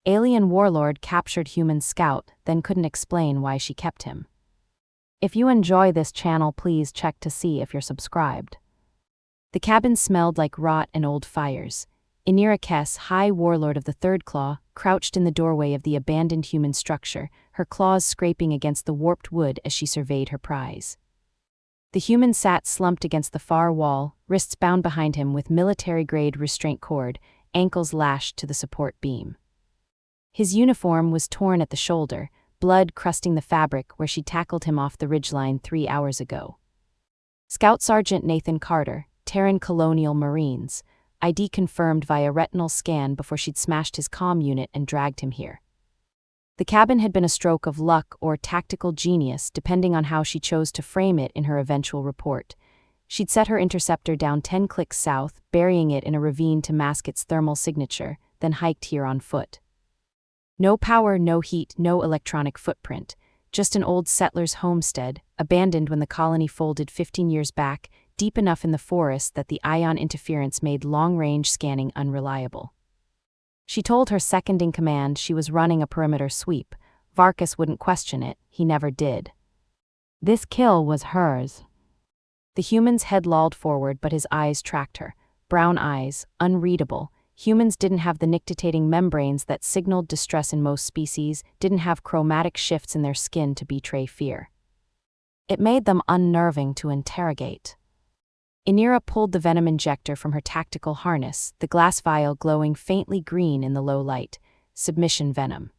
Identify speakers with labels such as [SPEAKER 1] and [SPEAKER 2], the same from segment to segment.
[SPEAKER 1] Alien Warlord captured human scout, then couldn't explain why she kept him. If you enjoy this channel, please check to see if you're subscribed. The cabin smelled like rot and old fires. Inira Kess, High Warlord of the Third Claw, crouched in the doorway of the abandoned human structure, her claws scraping against the warped wood as she surveyed her prize. The human sat slumped against the far wall, wrists bound behind him with military-grade restraint cord, ankles lashed to the support beam. His uniform was torn at the shoulder, blood crusting the fabric where she tackled him off the ridgeline 3 hours ago. Scout Sergeant Nathan Carter, Terran Colonial Marines, ID confirmed via retinal scan before she'd smashed his comm unit and dragged him here. The cabin had been a stroke of luck or tactical genius, depending on how she chose to frame it in her eventual report. She'd set her interceptor down 10 clicks south, burying it in a ravine to mask its thermal signature, then hiked here on foot. No power, no heat, no electronic footprint. Just an old settler's homestead, abandoned when the colony folded 15 years back, deep enough in the forest that the ion interference made long-range scanning unreliable. She told her second-in-command she was running a perimeter sweep. Varkas wouldn't question it, he never did. This kill was hers. The human's head lolled forward, but his eyes tracked her. Brown eyes, unreadable. Humans didn't have the nictitating membranes that signaled distress in most species, didn't have chromatic shifts in their skin to betray fear. It made them unnerving to interrogate. Inira pulled the venom injector from her tactical harness, the glass vial glowing faintly green in the low light. Submission venom.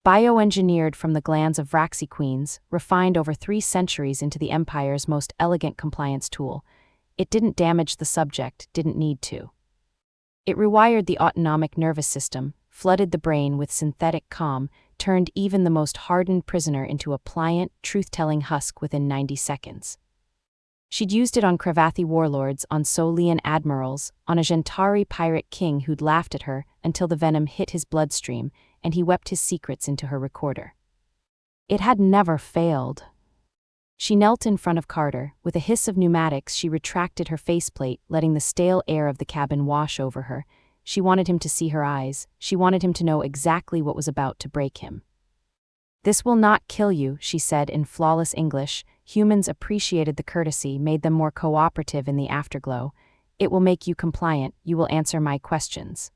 [SPEAKER 1] Bioengineered from the glands of Vraxiqueens, refined over 3 centuries into the Empire's most elegant compliance tool. It didn't damage the subject, didn't need to. It rewired the autonomic nervous system, flooded the brain with synthetic calm, turned even the most hardened prisoner into a pliant, truth-telling husk within 90 seconds. She'd used it on Cravathi warlords, on Solian admirals, on a Gentari pirate king who'd laughed at her until the venom hit his bloodstream, and he wept his secrets into her recorder. It had never failed. She knelt in front of Carter. With a hiss of pneumatics, she retracted her faceplate, letting the stale air of the cabin wash over her. She wanted him to see her eyes. She wanted him to know exactly what was about to break him. "This will not kill you," she said in flawless English. Humans appreciated the courtesy, made them more cooperative in the afterglow. "It will make you compliant. You will answer my questions.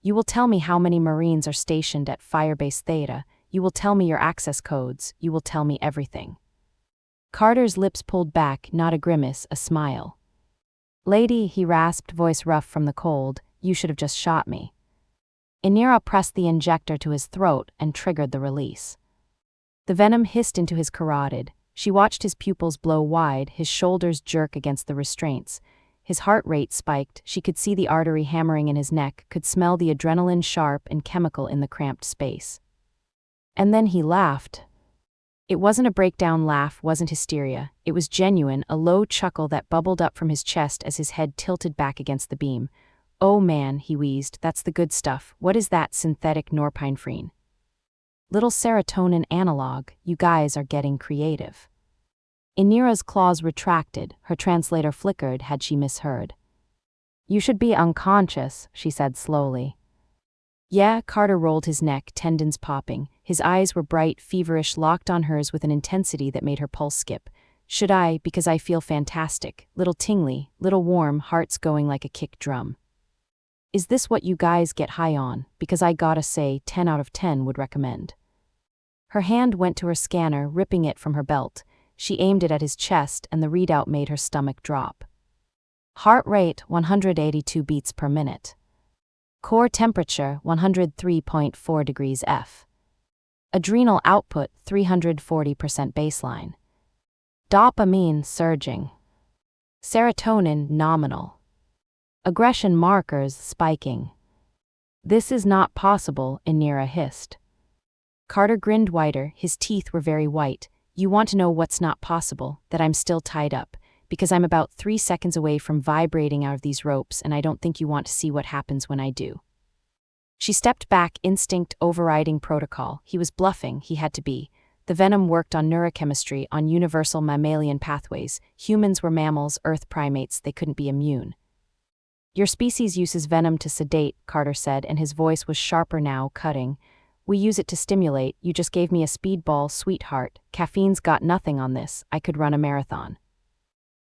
[SPEAKER 1] You will tell me how many Marines are stationed at Firebase Theta. You will tell me your access codes. You will tell me everything." Carter's lips pulled back, not a grimace, a smile. "Lady," he rasped, voice rough from the cold, "you should have just shot me." Inira pressed the injector to his throat and triggered the release. The venom hissed into his carotid. She watched his pupils blow wide, his shoulders jerk against the restraints. His heart rate spiked. She could see the artery hammering in his neck, could smell the adrenaline sharp and chemical in the cramped space. And then he laughed. It wasn't a breakdown laugh, wasn't hysteria. It was genuine, a low chuckle that bubbled up from his chest as his head tilted back against the beam. "Oh man," he wheezed, "that's the good stuff. What is that synthetic norepinephrine?" "Little serotonin analog. You guys are getting creative." Inira's claws retracted, her translator flickered had she misheard. "You should be unconscious," she said slowly. "Yeah," Carter rolled his neck, tendons popping. His eyes were bright, feverish, locked on hers with an intensity that made her pulse skip. "Should I? Because I feel fantastic. Little tingly, little warm, hearts going like a kick drum. Is this what you guys get high on? Because I gotta say, 10 out of 10 would recommend." Her hand went to her scanner, ripping it from her belt. She aimed it at his chest, and the readout made her stomach drop. Heart rate, 182 beats per minute. Core temperature, 103.4 degrees F. Adrenal output, 340% baseline. Dopamine surging. Serotonin nominal. Aggression markers spiking. "This is not possible," Inira hissed. Carter grinned wider, his teeth were very white. "You want to know what's not possible? That I'm still tied up. Because I'm about 3 seconds away from vibrating out of these ropes, and I don't think you want to see what happens when I do." She stepped back, instinct overriding protocol. He was bluffing, he had to be. The venom worked on neurochemistry, on universal mammalian pathways. Humans were mammals, earth primates, they couldn't be immune. Your species uses venom to sedate, Carter said, and his voice was sharper now, cutting. We use it to stimulate. You just gave me a speedball, sweetheart. Caffeine's got nothing on this. I could run a marathon.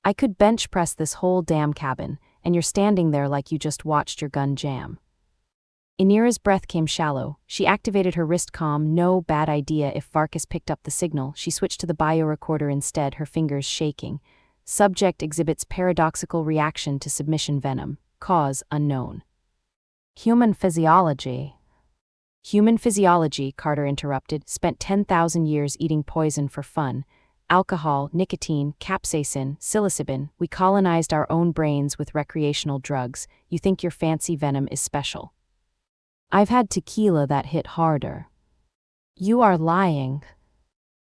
[SPEAKER 1] I could bench press this whole damn cabin, and you're standing there like you just watched your gun jam. Inira's breath came shallow. She activated her wrist comm. No bad idea if Varkas picked up the signal. She switched to the biorecorder instead, her fingers shaking. Subject exhibits paradoxical reaction to submission venom. Cause unknown. Human physiology. Human physiology, Carter interrupted, spent 10,000 years eating poison for fun. Alcohol, nicotine, capsaicin, psilocybin. We colonized our own brains with recreational drugs. You think your fancy venom is special. I've had tequila that hit harder. You are lying.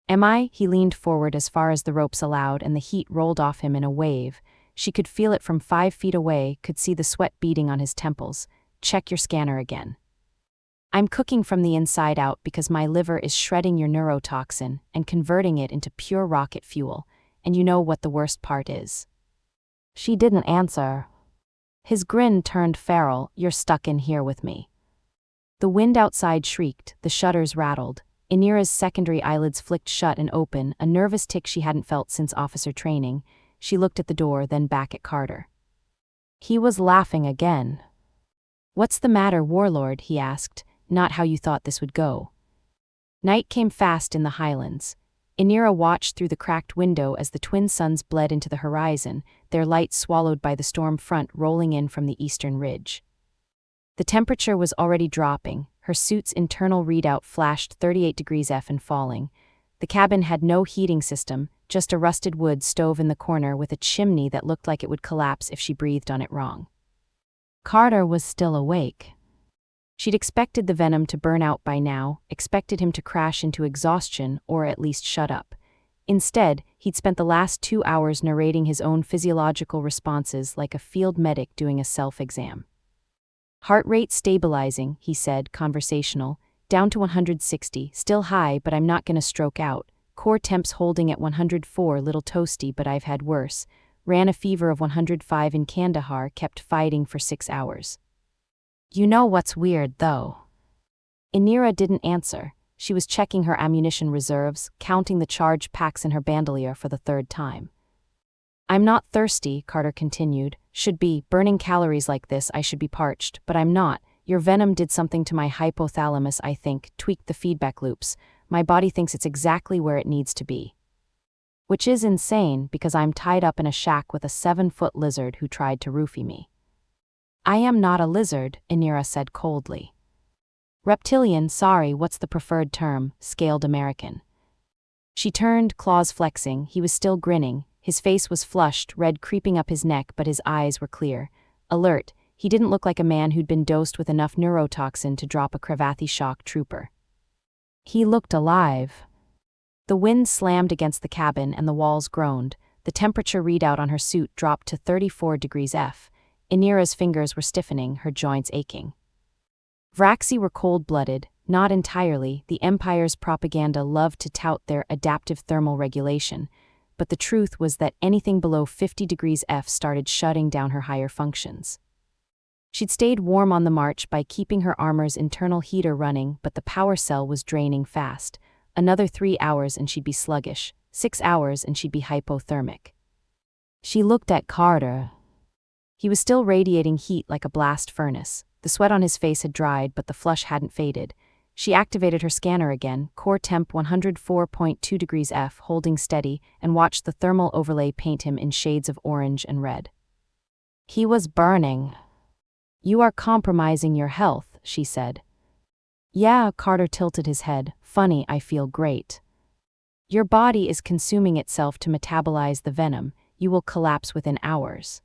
[SPEAKER 1] Am I? He leaned forward as far as the ropes allowed, and the heat rolled off him in a wave. She could feel it from 5 feet away, could see the sweat beading on his temples. Check your scanner again. I'm cooking from the inside out because my liver is shredding your neurotoxin and converting it into pure rocket fuel, and you know what the worst part is. She didn't answer. His grin turned feral. You're stuck in here with me. The wind outside shrieked, the shutters rattled. Inira's secondary eyelids flicked shut and open, a nervous tick she hadn't felt since officer training. She looked at the door, then back at Carter. He was laughing again. What's the matter, Warlord? He asked. Not how you thought this would go. Night came fast in the highlands. Inira watched through the cracked window as the twin suns bled into the horizon, their light swallowed by the storm front rolling in from the eastern ridge. The temperature was already dropping. Her suit's internal readout flashed 38 degrees F and falling. The cabin had no heating system, just a rusted wood stove in the corner with a chimney that looked like it would collapse if she breathed on it wrong. Carter was still awake. She'd expected the venom to burn out by now, expected him to crash into exhaustion or at least shut up. Instead, he'd spent the last 2 hours narrating his own physiological responses like a field medic doing a self-exam. Heart rate stabilizing, he said, conversational, down to 160, still high, but I'm not gonna stroke out. Core temps holding at 104, little toasty, but I've had worse. Ran a fever of 105 in Kandahar, kept fighting for 6 hours. You know what's weird, though? Inira didn't answer. She was checking her ammunition reserves, counting the charge packs in her bandolier for the 3rd time. I'm not thirsty, Carter continued. Should be. Burning calories like this, I should be parched, but I'm not. Your venom did something to my hypothalamus, I think, tweaked the feedback loops. My body thinks it's exactly where it needs to be. Which is insane, because I'm tied up in a shack with a 7-foot lizard who tried to roofie me. I am not a lizard, Inira said coldly. Reptilian, sorry, what's the preferred term? Scaled American. She turned, claws flexing. He was still grinning. His face was flushed, red creeping up his neck, but his eyes were clear. Alert, he didn't look like a man who'd been dosed with enough neurotoxin to drop a Cravathi shock trooper. He looked alive. The wind slammed against the cabin and the walls groaned. The temperature readout on her suit dropped to 34 degrees F. Inira's fingers were stiffening, her joints aching. Vraxi were cold-blooded, not entirely. The Empire's propaganda loved to tout their adaptive thermal regulation, but the truth was that anything below 50 degrees F started shutting down her higher functions. She'd stayed warm on the march by keeping her armor's internal heater running, but the power cell was draining fast. Another 3 hours and she'd be sluggish. 6 hours and she'd be hypothermic. She looked at Carter. He was still radiating heat like a blast furnace. The sweat on his face had dried, but the flush hadn't faded. She activated her scanner again, core temp 104.2 degrees F, holding steady, and watched the thermal overlay paint him in shades of orange and red. He was burning. You are compromising your health, she said. Yeah, Carter tilted his head. Funny, I feel great. Your body is consuming itself to metabolize the venom. You will collapse within hours.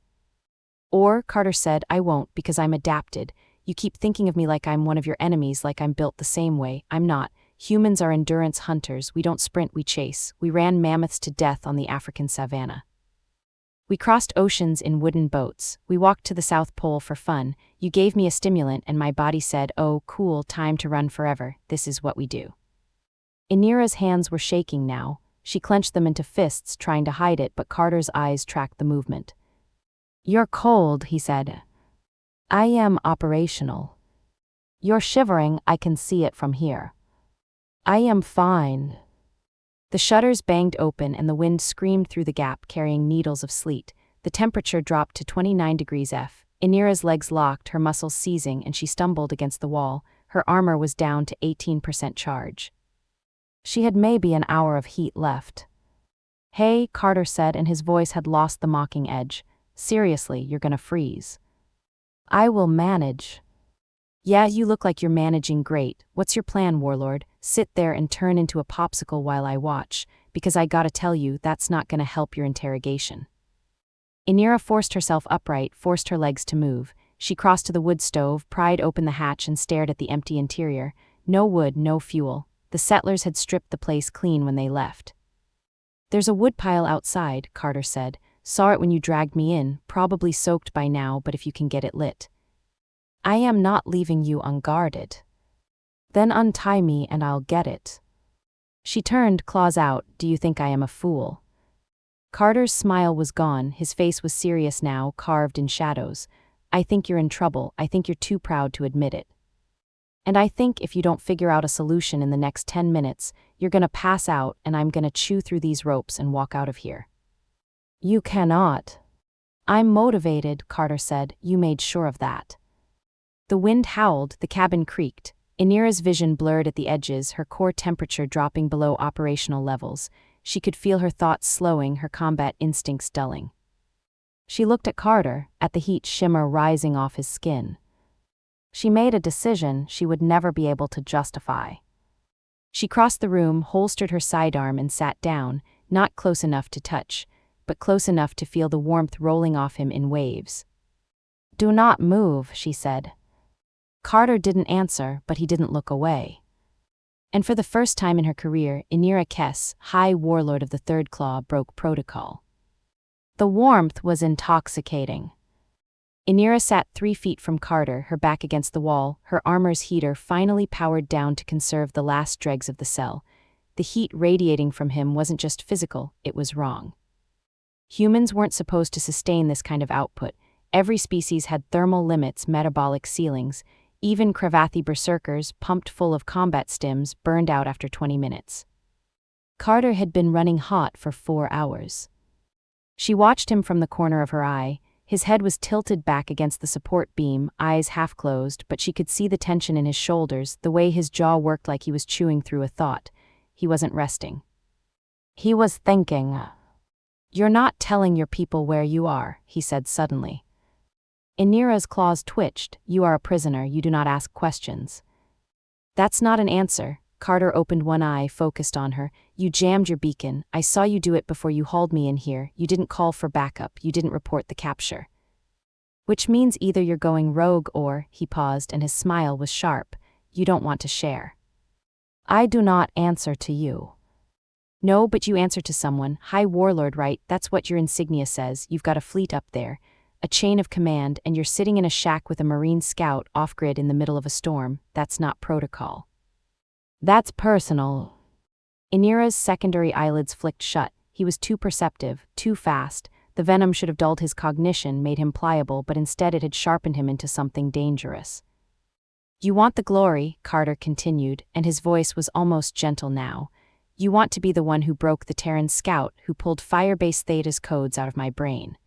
[SPEAKER 1] Or, Carter said, I won't, because I'm adapted. You keep thinking of me like I'm one of your enemies, like I'm built the same way. I'm not. Humans are endurance hunters. We don't sprint, we chase. We ran mammoths to death on the African savanna. We crossed oceans in wooden boats. We walked to the South Pole for fun. You gave me a stimulant and my body said, oh, cool, time to run forever. This is what we do. Inira's hands were shaking now. She clenched them into fists, trying to hide it, but Carter's eyes tracked the movement. You're cold, he said. I am operational. You're shivering, I can see it from here. I am fine. The shutters banged open and the wind screamed through the gap, carrying needles of sleet. The temperature dropped to 29 degrees F. Inira's legs locked, her muscles seizing, and she stumbled against the wall. Her armor was down to 18% charge. She had maybe an hour of heat left. Hey, Carter said, and his voice had lost the mocking edge. Seriously, you're gonna freeze. I will manage. Yeah, you look like you're managing great. What's your plan, Warlord? Sit there and turn into a popsicle while I watch, because I gotta tell you, that's not gonna help your interrogation. Inira forced herself upright, forced her legs to move. She crossed to the wood stove, pried open the hatch, and stared at the empty interior. No wood, no fuel. The settlers had stripped the place clean when they left. There's a woodpile outside, Carter said. Saw it when you dragged me in, probably soaked by now, but if you can get it lit. I am not leaving you unguarded. Then untie me and I'll get it. She turned, claws out. Do you think I am a fool? Carter's smile was gone, his face was serious now, carved in shadows. I think you're in trouble, I think you're too proud to admit it. And I think if you don't figure out a solution in the next 10 minutes, you're gonna pass out and I'm gonna chew through these ropes and walk out of here. You cannot. I'm motivated, Carter said. You made sure of that. The wind howled, the cabin creaked. Inira's vision blurred at the edges, her core temperature dropping below operational levels. She could feel her thoughts slowing, her combat instincts dulling. She looked at Carter, at the heat shimmer rising off his skin. She made a decision she would never be able to justify. She crossed the room, holstered her sidearm, and sat down, not close enough to touch, but close enough to feel the warmth rolling off him in waves. Do not move, she said. Carter didn't answer, but he didn't look away. And for the first time in her career, Inira Kess, High Warlord of the Third Claw, broke protocol. The warmth was intoxicating. Inira sat 3 feet from Carter, her back against the wall, her armor's heater finally powered down to conserve the last dregs of the cell. The heat radiating from him wasn't just physical, it was wrong. Humans weren't supposed to sustain this kind of output. Every species had thermal limits, metabolic ceilings. Even Cravathi berserkers, pumped full of combat stims, burned out after 20 minutes. Carter had been running hot for 4 hours. She watched him from the corner of her eye. His head was tilted back against the support beam, eyes half closed, but she could see the tension in his shoulders, the way his jaw worked like he was chewing through a thought. He wasn't resting. He was thinking. You're not telling your people where you are, he said suddenly. Inira's claws twitched. You are a prisoner, you do not ask questions. That's not an answer. Carter opened one eye, focused on her. You jammed your beacon. I saw you do it before you hauled me in here. You didn't call for backup. You didn't report the capture. Which means either you're going rogue or, he paused and his smile was sharp, you don't want to share. I do not answer to you. No, but you answer to someone. High Warlord, right? That's what your insignia says. You've got a fleet up there. A chain of command, and you're sitting in a shack with a Marine scout off-grid in the middle of a storm. That's not protocol. That's personal. Inira's secondary eyelids flicked shut. He was too perceptive, too fast. The venom should have dulled his cognition, made him pliable, but instead it had sharpened him into something dangerous. You want the glory, Carter continued, and his voice was almost gentle now. You want to be the one who broke the Terran scout, who pulled Firebase Theta's codes out of my brain.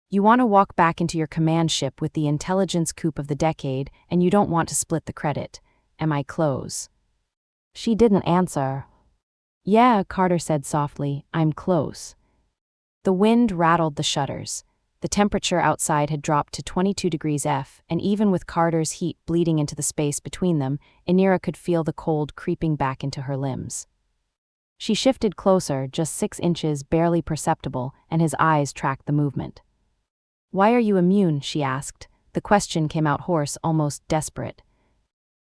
[SPEAKER 1] You want to walk back into your command ship with the intelligence coup of the decade, and you don't want to split the credit. Am I close? She didn't answer. Yeah, Carter said softly, I'm close. The wind rattled the shutters. The temperature outside had dropped to 22 degrees F, and even with Carter's heat bleeding into the space between them, Inira could feel the cold creeping back into her limbs. She shifted closer, just 6 inches, barely perceptible, and his eyes tracked the movement. Why are you immune? She asked. The question came out hoarse, almost desperate.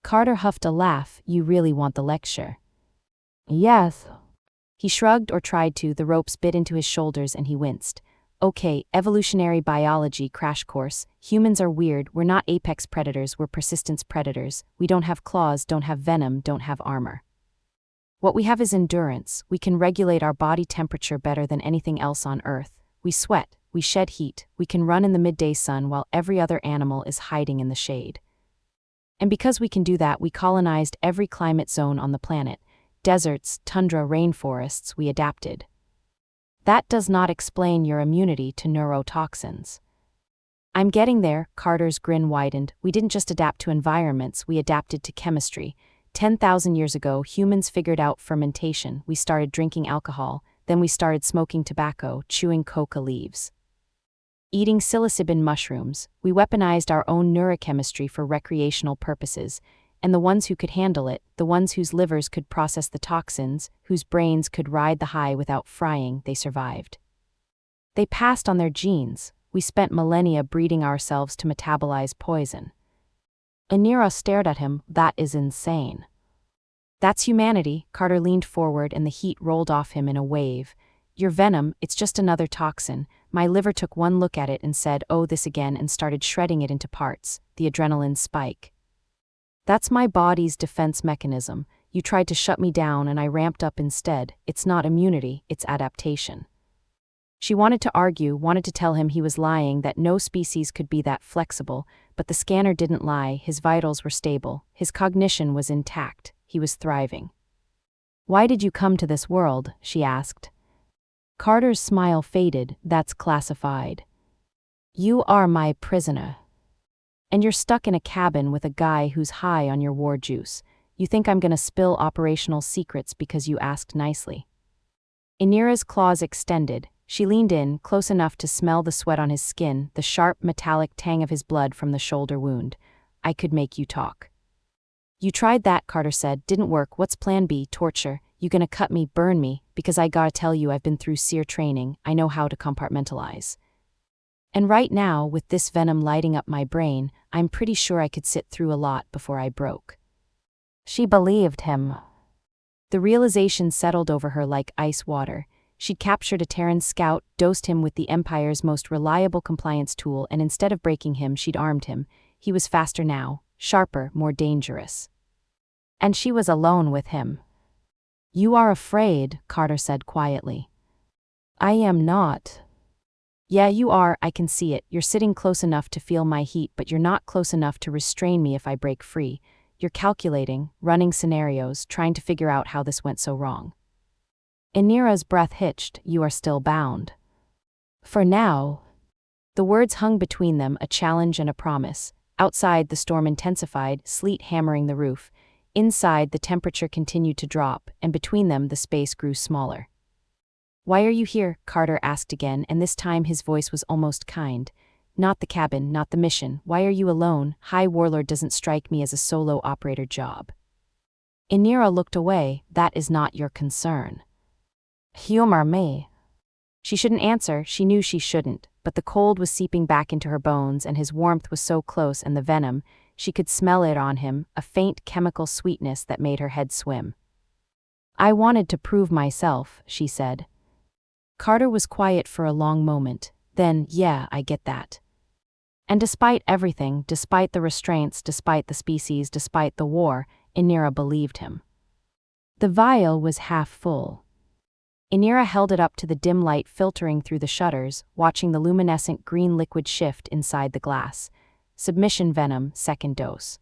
[SPEAKER 1] Carter huffed a laugh. You really want the lecture? Yes. He shrugged or tried to, the ropes bit into his shoulders and he winced. Okay, evolutionary biology crash course. Humans are weird, we're not apex predators, we're persistence predators. We don't have claws, don't have venom, don't have armor. What we have is endurance. We can regulate our body temperature better than anything else on Earth. We sweat, we shed heat, we can run in the midday sun while every other animal is hiding in the shade. And because we can do that, we colonized every climate zone on the planet. Deserts, tundra, rainforests, we adapted. That does not explain your immunity to neurotoxins. I'm getting there, Carter's grin widened. We didn't just adapt to environments, we adapted to chemistry. 10,000 years ago, humans figured out fermentation. We started drinking alcohol, then we started smoking tobacco, chewing coca leaves. Eating psilocybin mushrooms, we weaponized our own neurochemistry for recreational purposes, and the ones who could handle it, the ones whose livers could process the toxins, whose brains could ride the high without frying, they survived. They passed on their genes. We spent millennia breeding ourselves to metabolize poison. Anira stared at him. That is insane. That's humanity. Carter leaned forward and the heat rolled off him in a wave. Your venom, it's just another toxin. My liver took one look at it and said, oh, this again, and started shredding it into parts. The adrenaline spike. That's my body's defense mechanism. You tried to shut me down and I ramped up instead. It's not immunity, it's adaptation. She wanted to argue, wanted to tell him he was lying, that no species could be that flexible, but the scanner didn't lie. His vitals were stable, his cognition was intact, he was thriving. Why did you come to this world? She asked. Carter's smile faded. That's classified. You are my prisoner. And you're stuck in a cabin with a guy who's high on your war juice. You think I'm gonna spill operational secrets because you asked nicely. Inira's claws extended. She leaned in, close enough to smell the sweat on his skin, the sharp, metallic tang of his blood from the shoulder wound. I could make you talk. You tried that, Carter said. Didn't work. What's plan B? Torture. You gonna cut me, burn me? Because I gotta tell you, I've been through SEER training. I know how to compartmentalize. And right now, with this venom lighting up my brain, I'm pretty sure I could sit through a lot before I broke. She believed him. The realization settled over her like ice water. She'd captured a Terran scout, dosed him with the Empire's most reliable compliance tool, and instead of breaking him, she'd armed him. He was faster now, sharper, more dangerous. And she was alone with him. You are afraid, Carter said quietly. I am not. Yeah, you are, I can see it. You're sitting close enough to feel my heat, but you're not close enough to restrain me if I break free. You're calculating, running scenarios, trying to figure out how this went so wrong. Inira's breath hitched. You are still bound. For now. The words hung between them, a challenge and a promise. Outside, the storm intensified, sleet hammering the roof. Inside, the temperature continued to drop, and between them, the space grew smaller. Why are you here? Carter asked again, and this time his voice was almost kind. Not the cabin, not the mission. Why are you alone? High Warlord doesn't strike me as a solo operator job. Inira looked away. That is not your concern. Humor me. She shouldn't answer, she knew she shouldn't, but the cold was seeping back into her bones and his warmth was so close, and the venom, she could smell it on him, a faint chemical sweetness that made her head swim. I wanted to prove myself, she said. Carter was quiet for a long moment. Then, yeah, I get that. And despite everything, despite the restraints, despite the species, despite the war, Inira believed him. The vial was half full. Inira held it up to the dim light filtering through the shutters, watching the luminescent green liquid shift inside the glass. Submission venom, second dose.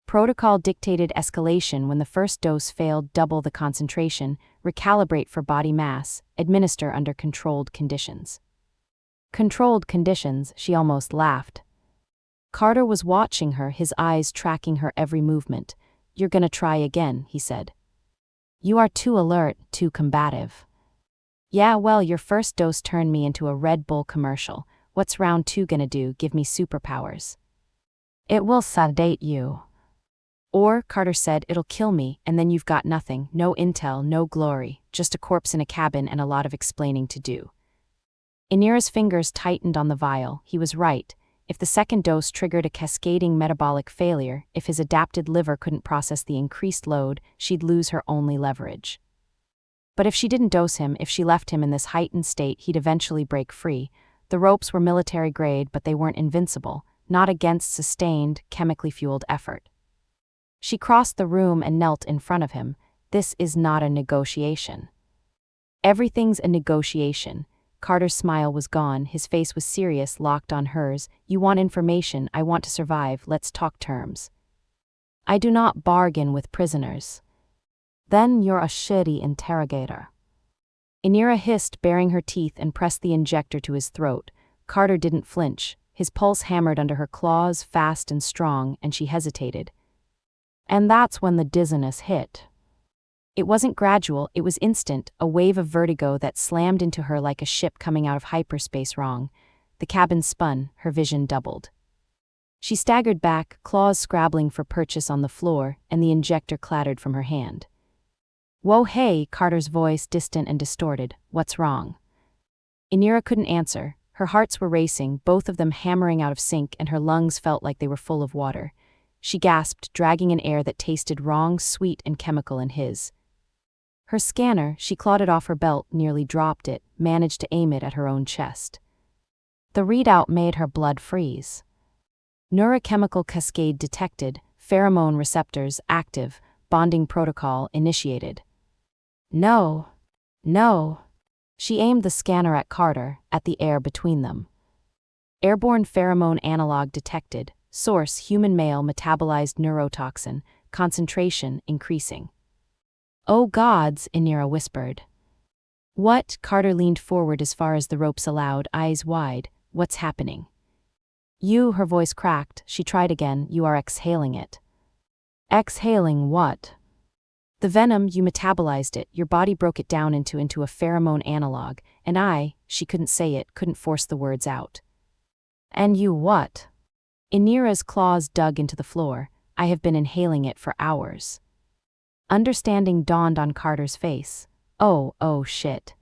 [SPEAKER 1] Protocol dictated escalation when the first dose failed, double the concentration, recalibrate for body mass, administer under controlled conditions. Controlled conditions, she almost laughed. Carter was watching her, his eyes tracking her every movement. You're gonna try again, he said. You are too alert, too combative. Yeah, well, your first dose turned me into a Red Bull commercial. What's round 2 gonna do? Give me superpowers. It will sedate you. Or, Carter said, it'll kill me, and then you've got nothing, no intel, no glory, just a corpse in a cabin and a lot of explaining to do. Inira's fingers tightened on the vial. He was right. If the second dose triggered a cascading metabolic failure, if his adapted liver couldn't process the increased load, she'd lose her only leverage. But if she didn't dose him, if she left him in this heightened state, he'd eventually break free. The ropes were military grade, but they weren't invincible, not against sustained, chemically fueled effort. She crossed the room and knelt in front of him. This is not a negotiation. Everything's a negotiation. Carter's smile was gone, his face was serious, locked on hers. You want information, I want to survive, let's talk terms. I do not bargain with prisoners. Then you're a shitty interrogator. Inira hissed, baring her teeth, and pressed the injector to his throat. Carter didn't flinch. His pulse hammered under her claws, fast and strong, and she hesitated. And that's when the dizziness hit. It wasn't gradual, it was instant, a wave of vertigo that slammed into her like a ship coming out of hyperspace wrong. The cabin spun, her vision doubled. She staggered back, claws scrabbling for purchase on the floor, and the injector clattered from her hand. Whoa, hey, Carter's voice, distant and distorted. What's wrong? Inira couldn't answer. Her hearts were racing, both of them hammering out of sync, and her lungs felt like they were full of water. She gasped, dragging an air that tasted wrong, sweet and chemical in his. Her scanner, she clawed it off her belt, nearly dropped it, managed to aim it at her own chest. The readout made her blood freeze. Neurochemical cascade detected, pheromone receptors active, bonding protocol initiated. No. She aimed the scanner at Carter, at the air between them. Airborne pheromone analog detected, source human male metabolized neurotoxin, concentration increasing. Oh gods, Inira whispered. What? Carter leaned forward as far as the ropes allowed, eyes wide. What's happening? You, her voice cracked, she tried again, you are exhaling it. Exhaling what? The venom, you metabolized it, your body broke it down into a pheromone analog, and she couldn't say it, couldn't force the words out. And you what? Inira's claws dug into the floor. I have been inhaling it for hours. Understanding dawned on Carter's face. Oh shit.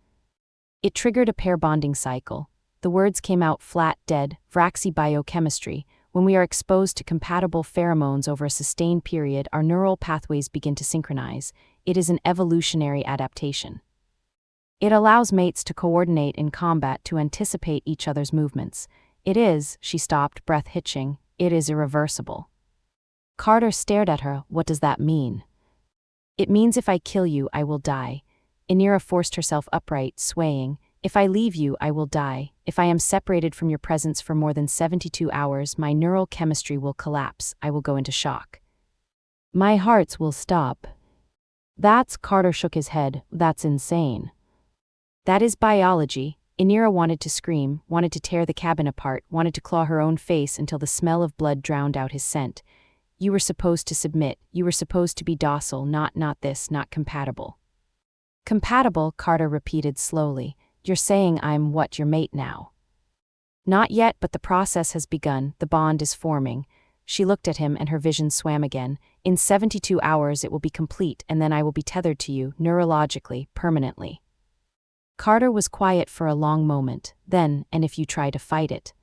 [SPEAKER 1] It triggered a pair bonding cycle. The words came out flat, dead, Vraxi biochemistry. When we are exposed to compatible pheromones over a sustained period, our neural pathways begin to synchronize. It is an evolutionary adaptation. It allows mates to coordinate in combat to anticipate each other's movements. It is, she stopped, breath hitching, it is irreversible. Carter stared at her. What does that mean? It means if I kill you, I will die. Inira forced herself upright, swaying. If I leave you, I will die. If I am separated from your presence for more than 72 hours, my neural chemistry will collapse. I will go into shock. My hearts will stop. Carter shook his head. That's insane. That is biology. Inira wanted to scream, wanted to tear the cabin apart, wanted to claw her own face until the smell of blood drowned out his scent. You were supposed to submit. You were supposed to be docile, not this, not compatible. Compatible, Carter repeated slowly. You're saying I'm your mate now. Not yet, but the process has begun, the bond is forming. She looked at him and her vision swam again. In 72 hours it will be complete, and then I will be tethered to you, neurologically, permanently. Carter was quiet for a long moment, then, and if you try to fight it.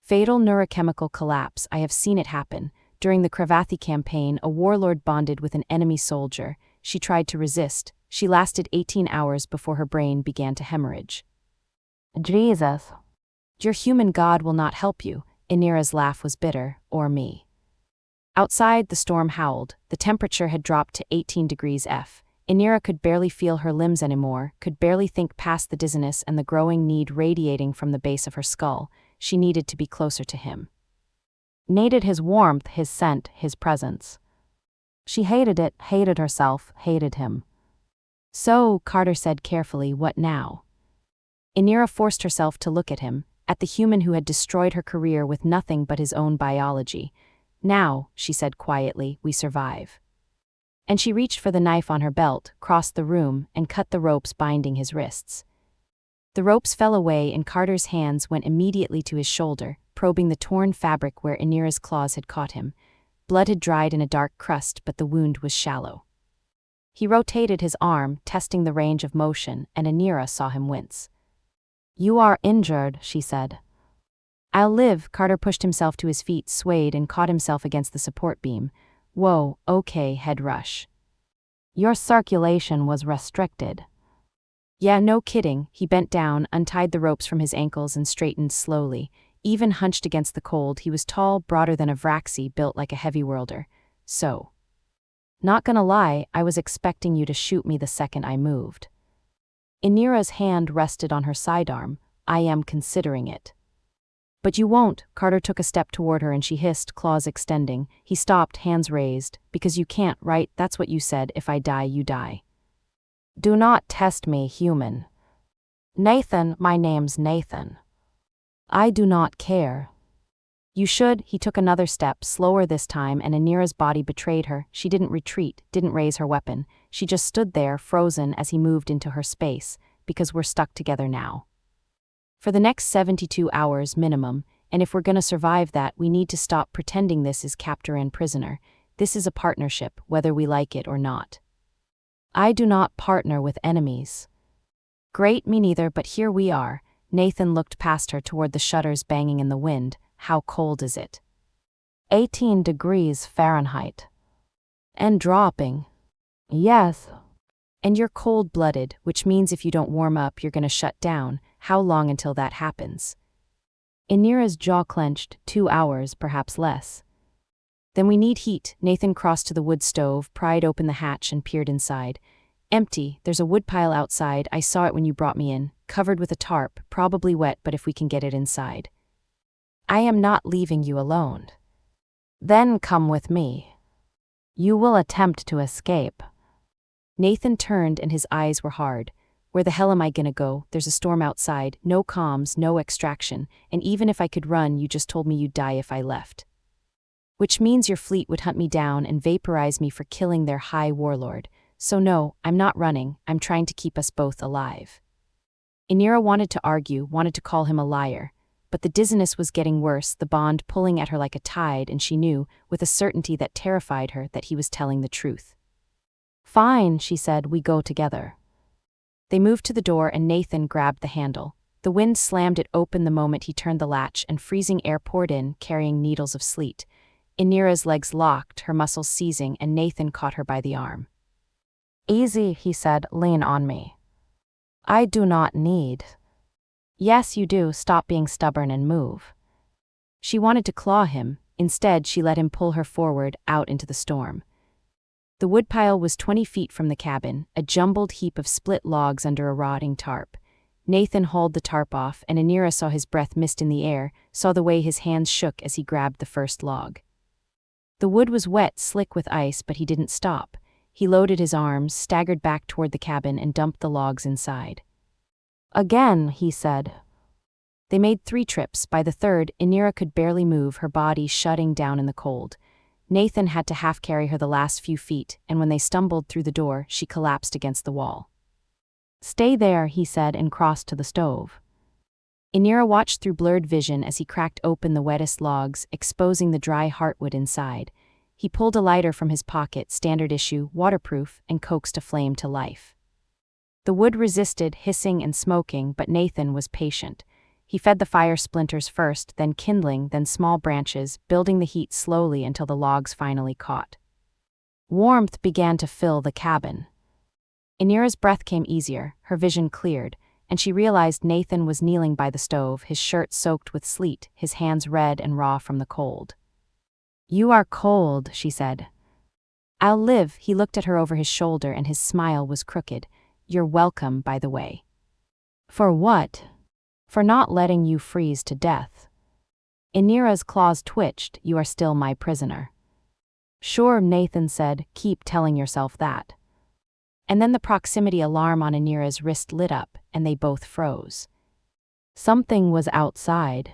[SPEAKER 1] Fatal neurochemical collapse, I have seen it happen. During the Cravathi campaign, a warlord bonded with an enemy soldier. She tried to resist. She lasted 18 hours before her brain began to hemorrhage. Jesus. Your human god will not help you. Inira's laugh was bitter, or me. Outside, the storm howled. The temperature had dropped to 18 degrees F. Inira could barely feel her limbs anymore, could barely think past the dizziness and the growing need radiating from the base of her skull. She needed to be closer to him. Needed his warmth, his scent, his presence. She hated it, hated herself, hated him. So, Carter said carefully, what now? Inira forced herself to look at him, at the human who had destroyed her career with nothing but his own biology. Now, she said quietly, we survive. And she reached for the knife on her belt, crossed the room, and cut the ropes binding his wrists. The ropes fell away and Carter's hands went immediately to his shoulder, probing the torn fabric where Inira's claws had caught him. Blood had dried in a dark crust, but the wound was shallow. He rotated his arm, testing the range of motion, and Inira saw him wince. You are injured, she said. I'll live. Carter pushed himself to his feet, swayed, and caught himself against the support beam. Whoa, okay, head rush. Your circulation was restricted. Yeah, no kidding. He bent down, untied the ropes from his ankles, and straightened slowly. Even hunched against the cold, he was tall, broader than a Vraxi, built like a heavy worlder. So. Not gonna lie, I was expecting you to shoot me the second I moved. Inira's hand rested on her sidearm. I am considering it. But you won't. Carter took a step toward her and she hissed, claws extending. He stopped, hands raised. Because you can't, right? That's what you said. If I die, you die. Do not test me, human. Nathan, my name's Nathan. I do not care. You should. He took another step, slower this time, and Inira's body betrayed her. She didn't retreat, didn't raise her weapon. She just stood there, frozen, as he moved into her space, because we're stuck together now. For the next 72 hours minimum, and if we're gonna survive that, we need to stop pretending this is captor and prisoner. This is a partnership, whether we like it or not. I do not partner with enemies. Great, me neither, but here we are. Nathan looked past her toward the shutters banging in the wind. How cold is it? 18 degrees Fahrenheit. And dropping. Yes. And you're cold-blooded, which means if you don't warm up, you're gonna shut down. How long until that happens? Inira's jaw clenched. 2 hours, perhaps less. Then we need heat. Nathan crossed to the wood stove, pried open the hatch, and peered inside. Empty. There's a woodpile outside. I saw it when you brought me in. Covered with a tarp, probably wet, but if we can get it inside. I am not leaving you alone. Then come with me. You will attempt to escape. Nathan turned and his eyes were hard. Where the hell am I gonna go? There's a storm outside, no comms, no extraction, and even if I could run, you just told me you'd die if I left. Which means your fleet would hunt me down and vaporize me for killing their high warlord. So no, I'm not running, I'm trying to keep us both alive. Inira wanted to argue, wanted to call him a liar. But the dizziness was getting worse, the bond pulling at her like a tide, and she knew, with a certainty that terrified her, that he was telling the truth. Fine, she said, we go together. They moved to the door and Nathan grabbed the handle. The wind slammed it open the moment he turned the latch and freezing air poured in, carrying needles of sleet. Inira's legs locked, her muscles seizing, and Nathan caught her by the arm. Easy, he said, lean on me. I do not need. Yes, you do, stop being stubborn and move. She wanted to claw him, instead she let him pull her forward, out into the storm. The woodpile was 20 feet from the cabin, a jumbled heap of split logs under a rotting tarp. Nathan hauled the tarp off, and Inira saw his breath mist in the air, saw the way his hands shook as he grabbed the first log. The wood was wet, slick with ice, but he didn't stop. He loaded his arms, staggered back toward the cabin, and dumped the logs inside. Again, he said. They made 3 trips. By the third, Inira could barely move, her body shutting down in the cold. Nathan had to half-carry her the last few feet, and when they stumbled through the door, she collapsed against the wall. Stay there, he said, and crossed to the stove. Inira watched through blurred vision as he cracked open the wettest logs, exposing the dry heartwood inside. He pulled a lighter from his pocket, standard issue, waterproof, and coaxed a flame to life. The wood resisted, hissing and smoking, but Nathan was patient. He fed the fire splinters first, then kindling, then small branches, building the heat slowly until the logs finally caught. Warmth began to fill the cabin. Inira's breath came easier, her vision cleared, and she realized Nathan was kneeling by the stove, his shirt soaked with sleet, his hands red and raw from the cold. You are cold, she said. I'll live. He looked at her over his shoulder and his smile was crooked. You're welcome, by the way. For what? For not letting you freeze to death. Inira's claws twitched. You are still my prisoner. Sure, Nathan said, keep telling yourself that. And then the proximity alarm on Inira's wrist lit up, and they both froze. Something was outside.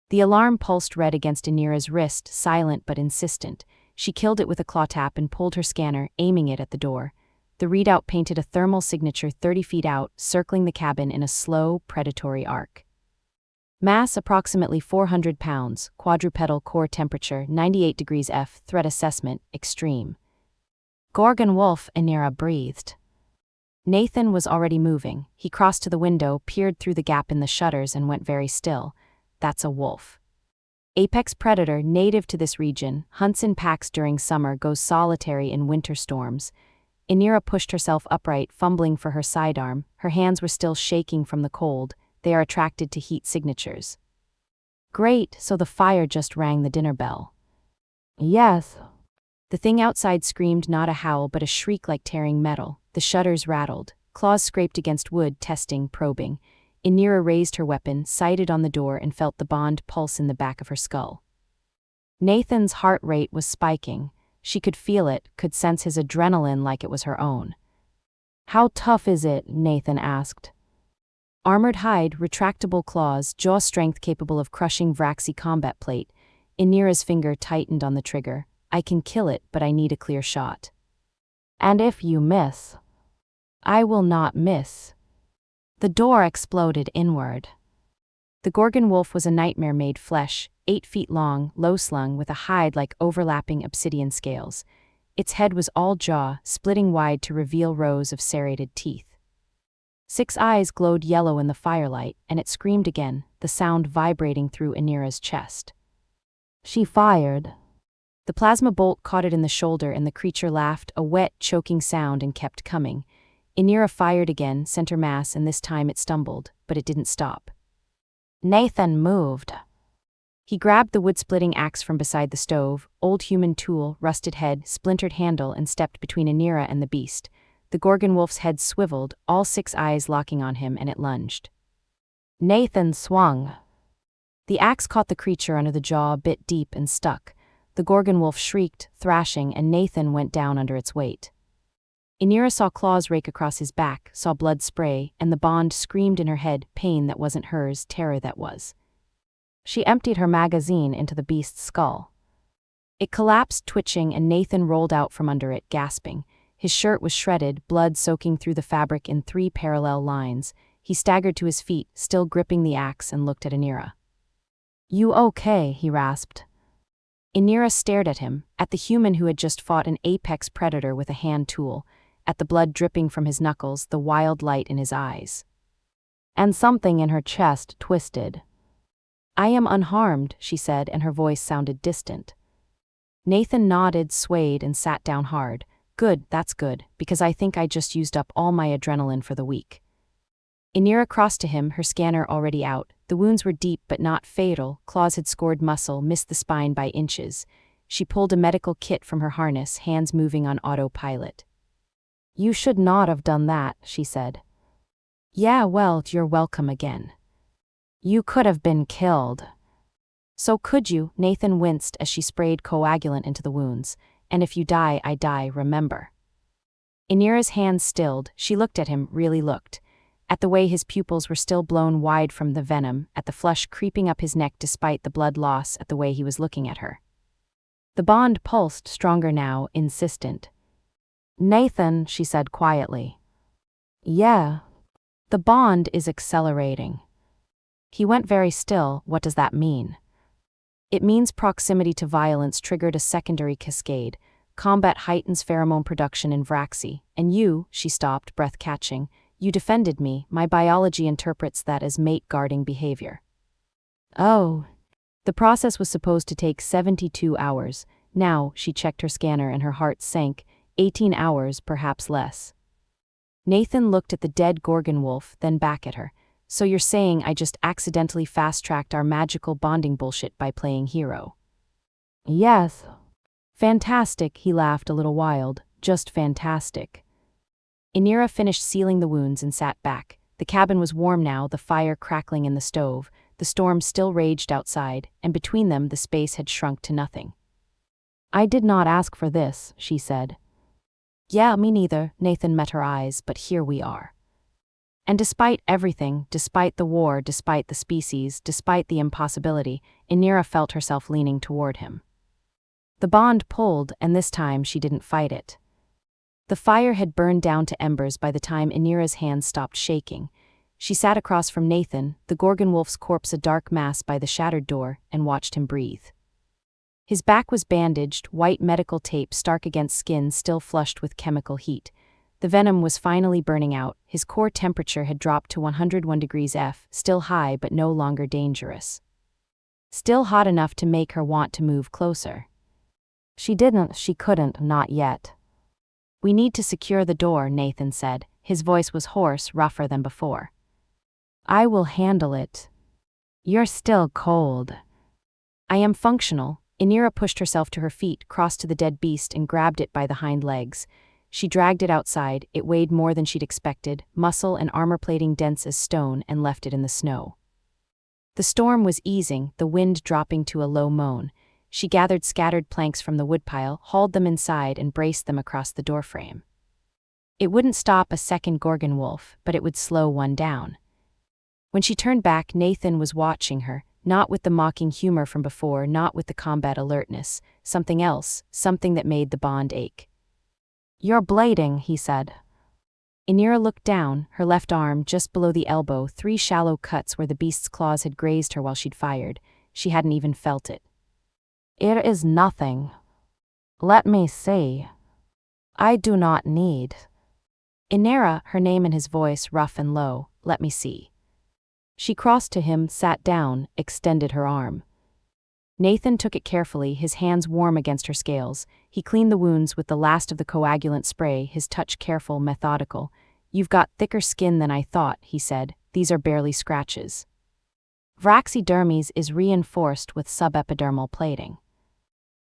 [SPEAKER 1] The alarm pulsed red against Inira's wrist, silent but insistent. She killed it with a claw tap and pulled her scanner, aiming it at the door. The readout painted a thermal signature 30 feet out, circling the cabin in a slow, predatory arc. Mass approximately 400 pounds, quadrupedal core temperature 98 degrees F, threat assessment, extreme. Gorgon wolf, Inira breathed. Nathan was already moving. He crossed to the window, peered through the gap in the shutters, and went very still. That's a wolf. Apex predator native to this region, hunts in packs during summer, goes solitary in winter storms. Inira pushed herself upright, fumbling for her sidearm. Her hands were still shaking from the cold. They are attracted to heat signatures. Great, so the fire just rang the dinner bell. Yes. The thing outside screamed, not a howl but a shriek like tearing metal. The shutters rattled. Claws scraped against wood, testing, probing. Inira raised her weapon, sighted on the door, and felt the bond pulse in the back of her skull. Nathan's heart rate was spiking. She could feel it, could sense his adrenaline like it was her own. "How tough is it?" Nathan asked. Armored hide, retractable claws, jaw strength capable of crushing Vraxi combat plate. Inira's finger tightened on the trigger. "I can kill it, but I need a clear shot." "And if you miss?" "I will not miss." The door exploded inward. The Gorgon wolf was a nightmare-made flesh, 8 feet long, low-slung, with a hide like overlapping obsidian scales. Its head was all jaw, splitting wide to reveal rows of serrated teeth. 6 eyes glowed yellow in the firelight, and it screamed again, the sound vibrating through Inira's chest. She fired. The plasma bolt caught it in the shoulder, and the creature laughed, a wet, choking sound, and kept coming. Inira fired again, center mass, and this time it stumbled, but it didn't stop. Nathan moved. He grabbed the wood-splitting axe from beside the stove, old human tool, rusted head, splintered handle, and stepped between Inira and the beast. The Gorgon wolf's head swiveled, all 6 eyes locking on him, and it lunged. Nathan swung. The axe caught the creature under the jaw, bit deep, and stuck. The Gorgon wolf shrieked, thrashing, and Nathan went down under its weight. Inira saw claws rake across his back, saw blood spray, and the bond screamed in her head, pain that wasn't hers, terror that was. She emptied her magazine into the beast's skull. It collapsed, twitching, and Nathan rolled out from under it, gasping. His shirt was shredded, blood soaking through the fabric in 3 parallel lines. He staggered to his feet, still gripping the axe, and looked at Inira. "You okay?" he rasped. Inira stared at him, at the human who had just fought an apex predator with a hand tool, at the blood dripping from his knuckles, the wild light in his eyes. And something in her chest twisted. "I am unharmed," she said, and her voice sounded distant. Nathan nodded, swayed, and sat down hard. "Good, that's good, because I think I just used up all my adrenaline for the week." Inira crossed to him, her scanner already out. The wounds were deep but not fatal. Claws had scored muscle, missed the spine by inches. She pulled a medical kit from her harness, hands moving on autopilot. "You should not have done that," she said. "Yeah, well, you're welcome again. You could have been killed." "So could you?" Nathan winced as she sprayed coagulant into the wounds. "And if you die, I die, remember." Inira's hands stilled. She looked at him, really looked. At the way his pupils were still blown wide from the venom, at the flush creeping up his neck despite the blood loss, at the way he was looking at her. The bond pulsed, stronger now, insistent. "Nathan," she said quietly. "Yeah." "The bond is accelerating." He went very still. "What does that mean?" "It means proximity to violence triggered a secondary cascade. Combat heightens pheromone production in Vraxi. And you," she stopped, breath catching, "you defended me. My biology interprets that as mate-guarding behavior." "Oh." The process was supposed to take 72 hours. Now, she checked her scanner and her heart sank. 18 hours, perhaps less. Nathan looked at the dead Gorgon wolf, then back at her. "So you're saying I just accidentally fast-tracked our magical bonding bullshit by playing hero?" "Yes." "Fantastic," he laughed, a little wild. "Just fantastic." Inira finished sealing the wounds and sat back. The cabin was warm now, the fire crackling in the stove. The storm still raged outside, and between them the space had shrunk to nothing. "I did not ask for this," she said. "Yeah, me neither," Nathan met her eyes, "but here we are." And despite everything, despite the war, despite the species, despite the impossibility, Inira felt herself leaning toward him. The bond pulled, and this time she didn't fight it. The fire had burned down to embers by the time Inira's hands stopped shaking. She sat across from Nathan, the Gorgon wolf's corpse a dark mass by the shattered door, and watched him breathe. His back was bandaged, white medical tape stark against skin still flushed with chemical heat. The venom was finally burning out. His core temperature had dropped to 101 degrees F, still high but no longer dangerous. Still hot enough to make her want to move closer. She couldn't, not yet. "We need to secure the door," Nathan said. His voice was hoarse, rougher than before. "I will handle it. You're still cold." "I am functional." Inira pushed herself to her feet, crossed to the dead beast, and grabbed it by the hind legs. She dragged it outside. It weighed more than she'd expected, muscle and armor plating dense as stone, and left it in the snow. The storm was easing, the wind dropping to a low moan. She gathered scattered planks from the woodpile, hauled them inside, and braced them across the doorframe. It wouldn't stop a second Gorgon wolf, but it would slow one down. When she turned back, Nathan was watching her, not with the mocking humor from before, not with the combat alertness, something else, something that made the bond ache. "You're bleeding," he said. Inira looked down, her left arm just below the elbow, 3 shallow cuts where the beast's claws had grazed her while she'd fired. She hadn't even felt it. "It is nothing. Let me see. I do not need." Inira, her name in his voice rough and low, "Let me see." She crossed to him, sat down, extended her arm. Nathan took it carefully, his hands warm against her scales. He cleaned the wounds with the last of the coagulant spray, his touch careful, methodical. "You've got thicker skin than I thought," he said. "These are barely scratches. Vraxidermes is reinforced with subepidermal plating."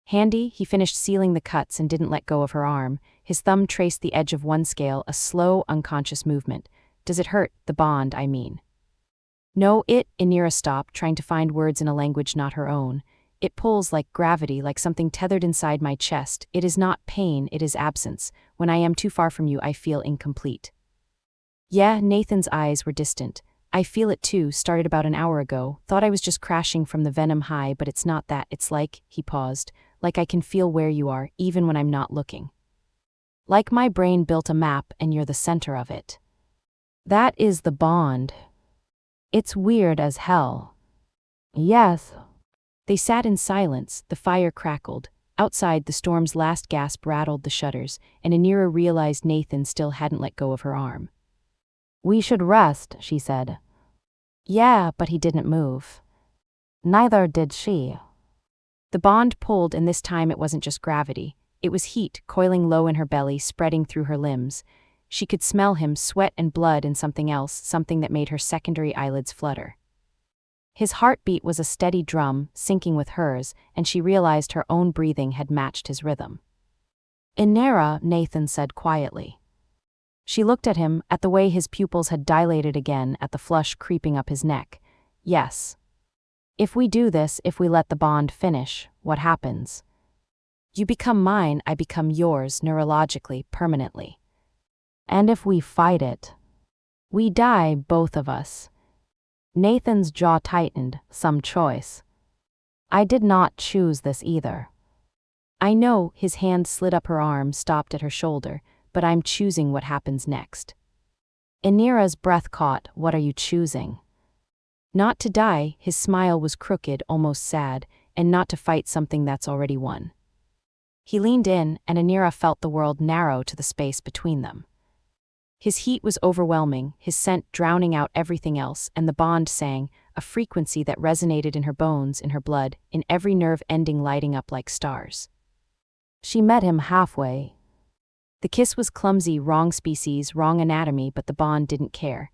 [SPEAKER 1] Handy, he finished sealing the cuts and didn't let go of her arm. His thumb traced the edge of one scale, a slow, unconscious movement. "Does it hurt? The bond, I mean." "No, Inira stopped, trying to find words in a language not her own. "It pulls like gravity, like something tethered inside my chest. It is not pain, it is absence. When I am too far from you, I feel incomplete." "Yeah," Nathan's eyes were distant. "I feel it too, started about an hour ago. Thought I was just crashing from the venom high, but it's not that. It's like," he paused, "like I can feel where you are, even when I'm not looking. Like my brain built a map and you're the center of it. That is the bond. It's weird as hell." "Yes." They sat in silence, the fire crackled. Outside, the storm's last gasp rattled the shutters, and Inira realized Nathan still hadn't let go of her arm. "We should rest," she said. "Yeah," but he didn't move. Neither did she. The bond pulled, and this time it wasn't just gravity. It was heat, coiling low in her belly, spreading through her limbs. She could smell him, sweat and blood, and something else, something that made her secondary eyelids flutter. His heartbeat was a steady drum, syncing with hers, and she realized her own breathing had matched his rhythm. "Inira," Nathan said quietly. She looked at him, at the way his pupils had dilated again, at the flush creeping up his neck. "Yes. If we do this, if we let the bond finish, what happens? You become mine, I become yours, neurologically, permanently. And if we fight it, we die, both of us." Nathan's jaw tightened. "Some choice. I did not choose this either." "I know," his hand slid up her arm, stopped at her shoulder, "but I'm choosing what happens next." Inira's breath caught. "What are you choosing?" "Not to die," his smile was crooked, almost sad, "and not to fight something that's already won." He leaned in, and Inira felt the world narrow to the space between them. His heat was overwhelming, his scent drowning out everything else, and the bond sang, a frequency that resonated in her bones, in her blood, in every nerve ending lighting up like stars. She met him halfway. The kiss was clumsy, wrong species, wrong anatomy, but the bond didn't care.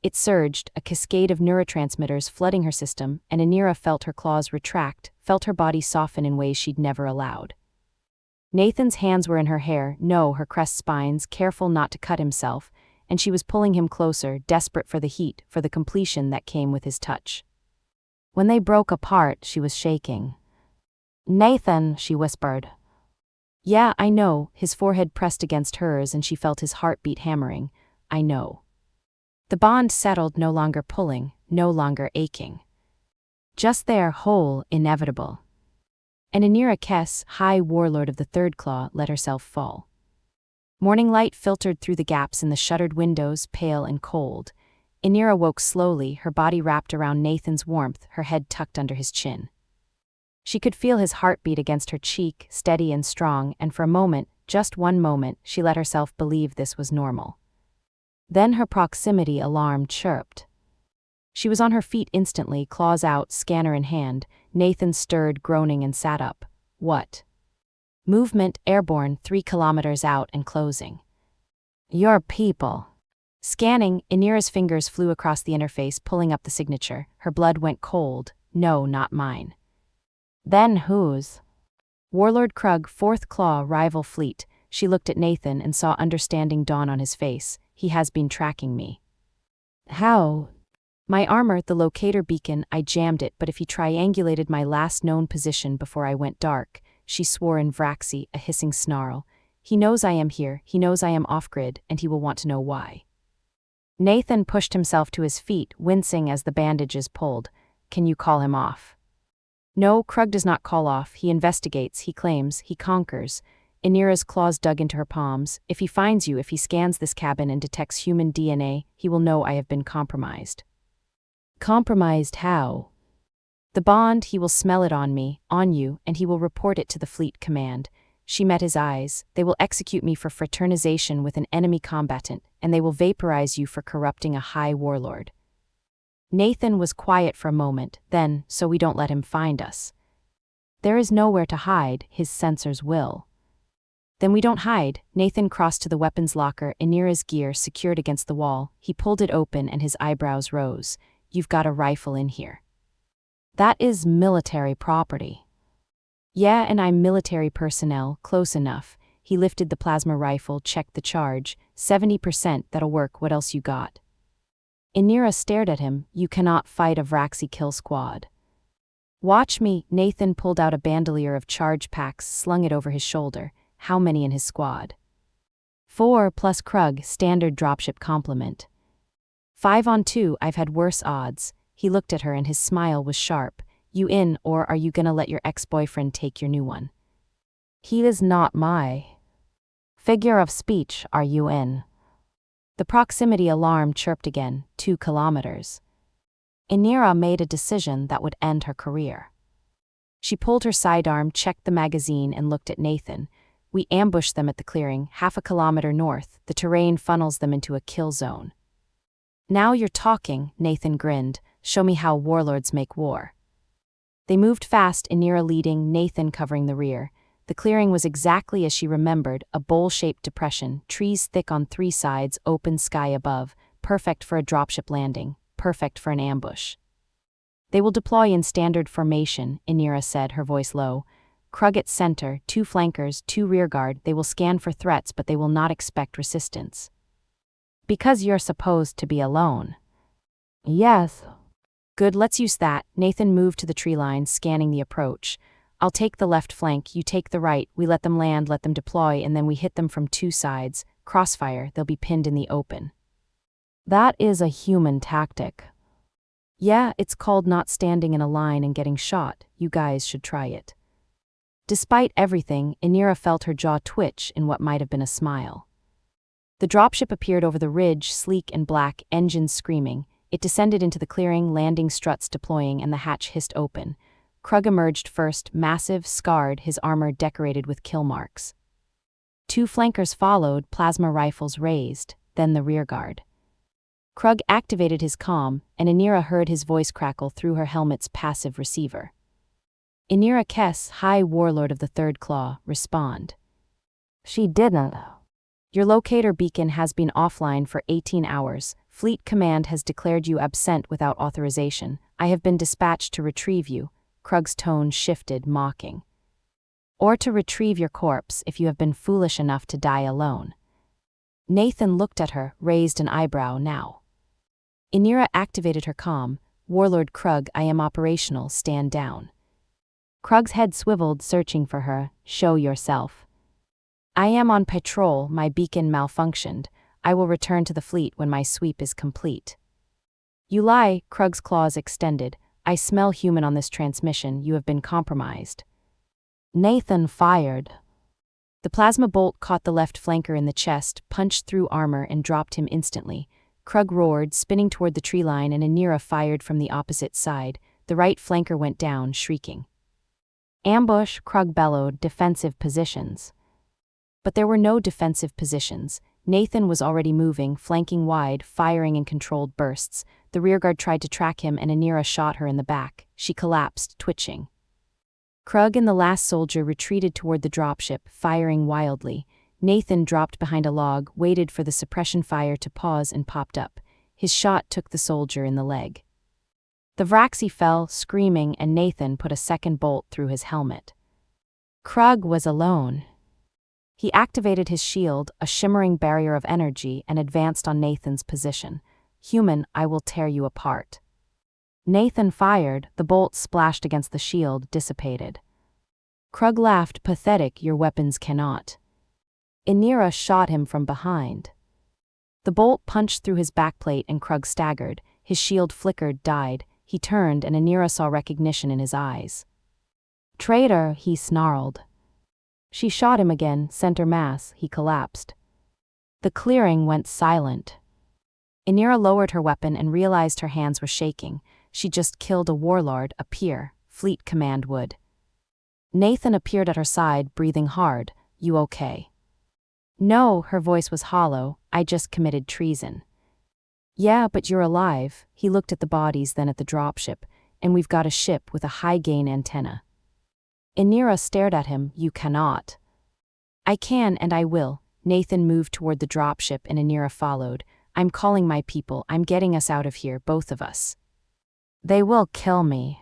[SPEAKER 1] It surged, a cascade of neurotransmitters flooding her system, and Inira felt her claws retract, felt her body soften in ways she'd never allowed. Nathan's hands were in her hair, no, her crest spines, careful not to cut himself, and she was pulling him closer, desperate for the heat, for the completion that came with his touch. When they broke apart, she was shaking. "Nathan," she whispered. "Yeah, I know," his forehead pressed against hers and she felt his heartbeat hammering. "I know." The bond settled, no longer pulling, no longer aching. Just there, whole, inevitable. And Inira Kess, high warlord of the third claw, let herself fall. Morning light filtered through the gaps in the shuttered windows, pale and cold. Inira woke slowly, her body wrapped around Nathan's warmth, her head tucked under his chin. She could feel his heartbeat against her cheek, steady and strong, and for a moment, just one moment, she let herself believe this was normal. Then her proximity alarm chirped. She was on her feet instantly, claws out, scanner in hand. Nathan stirred, groaning, and sat up. "What?" "Movement, airborne, 3 kilometers out and closing." "Your people." Scanning, Inira's fingers flew across the interface, pulling up the signature. Her blood went cold. "No, not mine." "Then whose?" "Warlord Krug, 4th Claw, rival fleet. She looked at Nathan and saw understanding dawn on his face. He has been tracking me. How? My armor, the locator beacon, I jammed it, but if he triangulated my last known position before I went dark, she swore in Vraxi, a hissing snarl. He knows I am here, he knows I am off-grid, and he will want to know why. Nathan pushed himself to his feet, wincing as the bandages pulled. Can you call him off? No, Krug does not call off. He investigates, he claims, he conquers. Inira's claws dug into her palms. If he finds you, if he scans this cabin and detects human DNA, he will know I have been compromised. Compromised how? The bond, he will smell it on me, on you, and he will report it to the fleet command. She met his eyes. They will execute me for fraternization with an enemy combatant, and they will vaporize you for corrupting a high warlord. Nathan was quiet for a moment, then, so we don't let him find us. There is nowhere to hide, his sensors will. Then we don't hide. Nathan crossed to the weapons locker, Inira's gear secured against the wall. He pulled it open and his eyebrows rose. You've got a rifle in here. That is military property. Yeah, and I'm military personnel, close enough. He lifted the plasma rifle, checked the charge. 70%, that'll work, what else you got? Inira stared at him. You cannot fight a Vraxi kill squad. Watch me. Nathan pulled out a bandolier of charge packs, slung it over his shoulder. How many in his squad? 4 plus Krug, standard dropship complement. 5 on 2, I've had worse odds. He looked at her and his smile was sharp. You in, or are you gonna let your ex-boyfriend take your new one? He is not my figure of speech, are you in? The proximity alarm chirped again, 2 kilometers. Inira made a decision that would end her career. She pulled her sidearm, checked the magazine, and looked at Nathan. We ambushed them at the clearing, 1/2 kilometer north. The terrain funnels them into a kill zone. Now you're talking, Nathan grinned. Show me how warlords make war. They moved fast, Inira leading, Nathan covering the rear. The clearing was exactly as she remembered, a bowl-shaped depression, trees thick on 3 sides, open sky above, perfect for a dropship landing, perfect for an ambush. They will deploy in standard formation, Inira said, her voice low. Krug at center, 2 flankers, 2 rearguard. They will scan for threats, but they will not expect resistance. Because you're supposed to be alone. Yes. Good, let's use that. Nathan moved to the tree line, scanning the approach. I'll take the left flank, you take the right, we let them land, let them deploy, and then we hit them from 2 sides. Crossfire, they'll be pinned in the open. That is a human tactic. Yeah, it's called not standing in a line and getting shot. You guys should try it. Despite everything, Inira felt her jaw twitch in what might have been a smile. The dropship appeared over the ridge, sleek and black, engines screaming. It descended into the clearing, landing struts deploying, and the hatch hissed open. Krug emerged first, massive, scarred, his armor decorated with kill marks. 2 flankers followed, plasma rifles raised, then the rearguard. Krug activated his comm, and Inira heard his voice crackle through her helmet's passive receiver. Inira Kess, High Warlord of the Third Claw, respond. She didn't. Your locator beacon has been offline for 18 hours. Fleet Command has declared you absent without authorization. I have been dispatched to retrieve you. Krug's tone shifted, mocking. Or to retrieve your corpse if you have been foolish enough to die alone. Nathan looked at her, raised an eyebrow now. Inira activated her comm. Warlord Krug, I am operational, stand down. Krug's head swiveled, searching for her. Show yourself. I am on patrol, my beacon malfunctioned. I will return to the fleet when my sweep is complete. You lie, Krug's claws extended. I smell human on this transmission, you have been compromised. Nathan fired. The plasma bolt caught the left flanker in the chest, punched through armor and dropped him instantly. Krug roared, spinning toward the tree line, and Inira fired from the opposite side. The right flanker went down, shrieking. Ambush, Krug bellowed, defensive positions. But there were no defensive positions. Nathan was already moving, flanking wide, firing in controlled bursts. The rearguard tried to track him and Inira shot her in the back. She collapsed, twitching. Krug and the last soldier retreated toward the dropship, firing wildly. Nathan dropped behind a log, waited for the suppression fire to pause and popped up. His shot took the soldier in the leg. The Vraxi fell, screaming, and Nathan put a second bolt through his helmet. Krug was alone. He activated his shield, a shimmering barrier of energy, and advanced on Nathan's position. Human, I will tear you apart. Nathan fired, the bolt splashed against the shield, dissipated. Krug laughed, pathetic, your weapons cannot. Inira shot him from behind. The bolt punched through his backplate and Krug staggered, his shield flickered, died. He turned and Inira saw recognition in his eyes. Traitor, he snarled. She shot him again, center mass, he collapsed. The clearing went silent. Inira lowered her weapon and realized her hands were shaking. She just killed a warlord, a peer, fleet command would. Nathan appeared at her side, breathing hard. You okay? No, her voice was hollow. I just committed treason. Yeah, but you're alive. He looked at the bodies, then at the dropship, and we've got a ship with a high-gain antenna. Inira stared at him. You cannot. I can and I will. Nathan moved toward the dropship and Inira followed. I'm calling my people. I'm getting us out of here, both of us. They will kill me.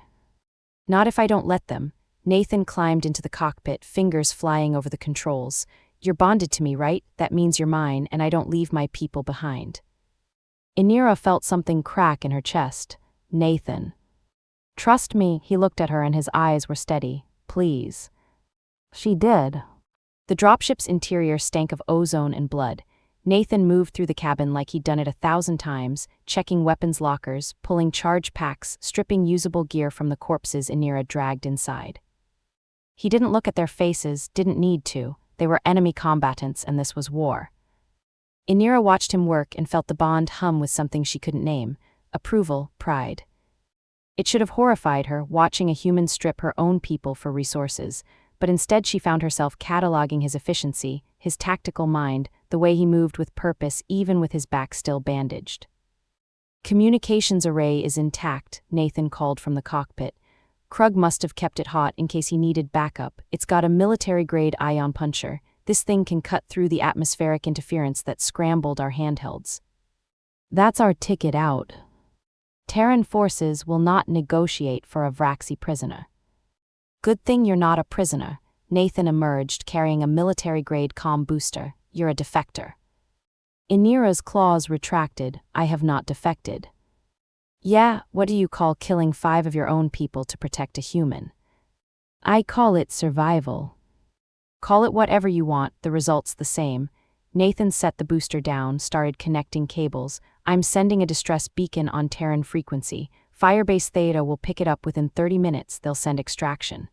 [SPEAKER 1] Not if I don't let them. Nathan climbed into the cockpit, fingers flying over the controls. You're bonded to me, right? That means you're mine, and I don't leave my people behind. Inira felt something crack in her chest. Nathan. Trust me, he looked at her and his eyes were steady. Please. She did. The dropship's interior stank of ozone and blood. Nathan moved through the cabin like he'd done it 1,000 times, checking weapons lockers, pulling charge packs, stripping usable gear from the corpses Inira dragged inside. He didn't look at their faces, didn't need to. They were enemy combatants and this was war. Inira watched him work and felt the bond hum with something she couldn't name. Approval, pride. It should have horrified her, watching a human strip her own people for resources, but instead she found herself cataloging his efficiency, his tactical mind, the way he moved with purpose even with his back still bandaged. Communications array is intact, Nathan called from the cockpit. Krug must have kept it hot in case he needed backup. It's got a military-grade ion puncher. This thing can cut through the atmospheric interference that scrambled our handhelds. That's our ticket out. Terran forces will not negotiate for a Vraxi prisoner. Good thing you're not a prisoner. Nathan emerged carrying a military-grade comm booster. You're a defector. Inira's claws retracted. I have not defected. Yeah, what do you call killing 5 of your own people to protect a human? I call it survival. Call it whatever you want, the result's the same. Nathan set the booster down, started connecting cables. I'm sending a distress beacon on Terran frequency. Firebase Theta will pick it up within 30 minutes, they'll send extraction.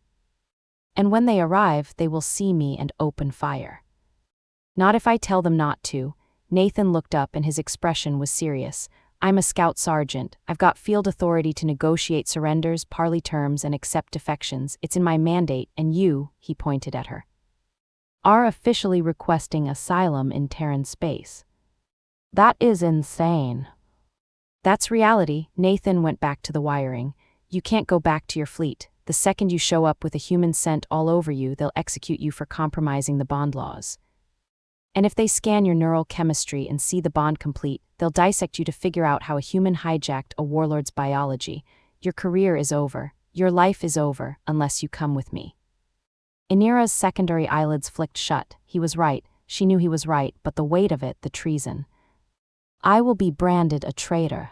[SPEAKER 1] And when they arrive, they will see me and open fire. Not if I tell them not to. Nathan looked up and his expression was serious. I'm a scout sergeant. I've got field authority to negotiate surrenders, parley terms, and accept defections. It's in my mandate, and you, he pointed at her, are officially requesting asylum in Terran space. That is insane. That's reality. Nathan went back to the wiring. You can't go back to your fleet. The second you show up with a human scent all over you, they'll execute you for compromising the bond laws. And if they scan your neural chemistry and see the bond complete, they'll dissect you to figure out how a human hijacked a warlord's biology. Your career is over. Your life is over, unless you come with me. Inira's secondary eyelids flicked shut. He was right. She knew he was right, but the weight of it, the treason. I will be branded a traitor.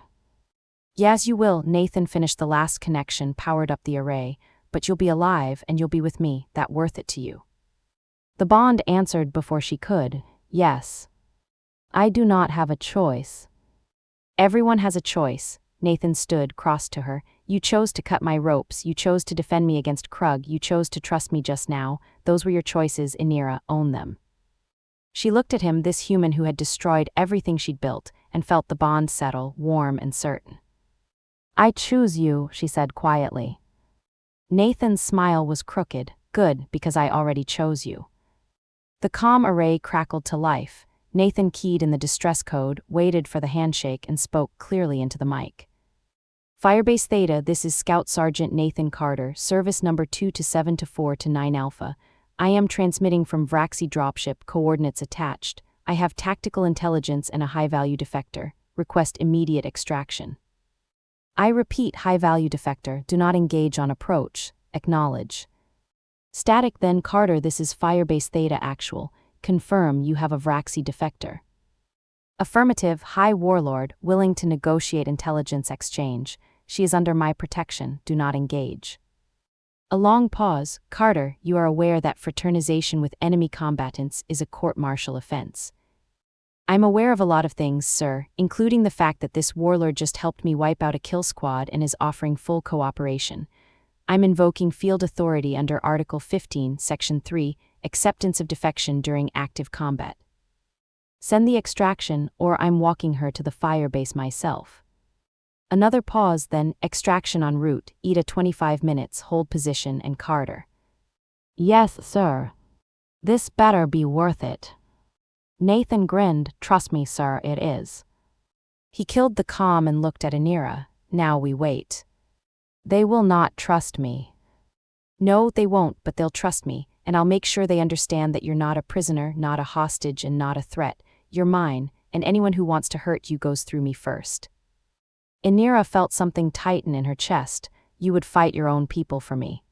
[SPEAKER 1] Yes, you will. Nathan finished the last connection, powered up the array. But you'll be alive, and you'll be with me. That worth it to you? The bond answered before she could. Yes. I do not have a choice. Everyone has a choice. Nathan stood, crossed to her. You chose to cut my ropes. You chose to defend me against Krug. You chose to trust me just now. Those were your choices, Inira. Own them. She looked at him, this human who had destroyed everything she'd built, and felt the bond settle, warm and certain. I choose you, she said quietly. Nathan's smile was crooked. Good, because I already chose you. The comm array crackled to life. Nathan keyed in the distress code, waited for the handshake, and spoke clearly into the mic. Firebase Theta, this is Scout Sergeant Nathan Carter, service number 227-4-9 Alpha. I am transmitting from Vraxi dropship, coordinates attached. I have tactical intelligence and a high-value defector. Request immediate extraction. I repeat, high-value defector, do not engage on approach. Acknowledge. Static then Carter, this is Firebase Theta actual. confirm you have a Vraxi defector. Affirmative, High Warlord, willing to negotiate intelligence exchange. She is under my protection, do not engage. A long pause. Carter, you are aware that fraternization with enemy combatants is a court-martial offense. I'm aware of a lot of things, sir, including the fact that this warlord just helped me wipe out a kill squad and is offering full cooperation. I'm invoking field authority under Article 15, Section 3, acceptance of defection during active combat. Send the extraction, or I'm walking her to the fire base myself. Another pause, then, extraction en route, Ida 25 minutes, hold position, and Carter. Yes, sir. This better be worth it. Nathan grinned, trust me, sir, it is. He killed the calm and looked at Anira. Now we wait. They will not trust me. No, they won't, but they'll trust me, and I'll make sure they understand that you're not a prisoner, not a hostage, and not a threat. You're mine, and anyone who wants to hurt you goes through me first. Anira felt something tighten in her chest. You would fight your own people for me.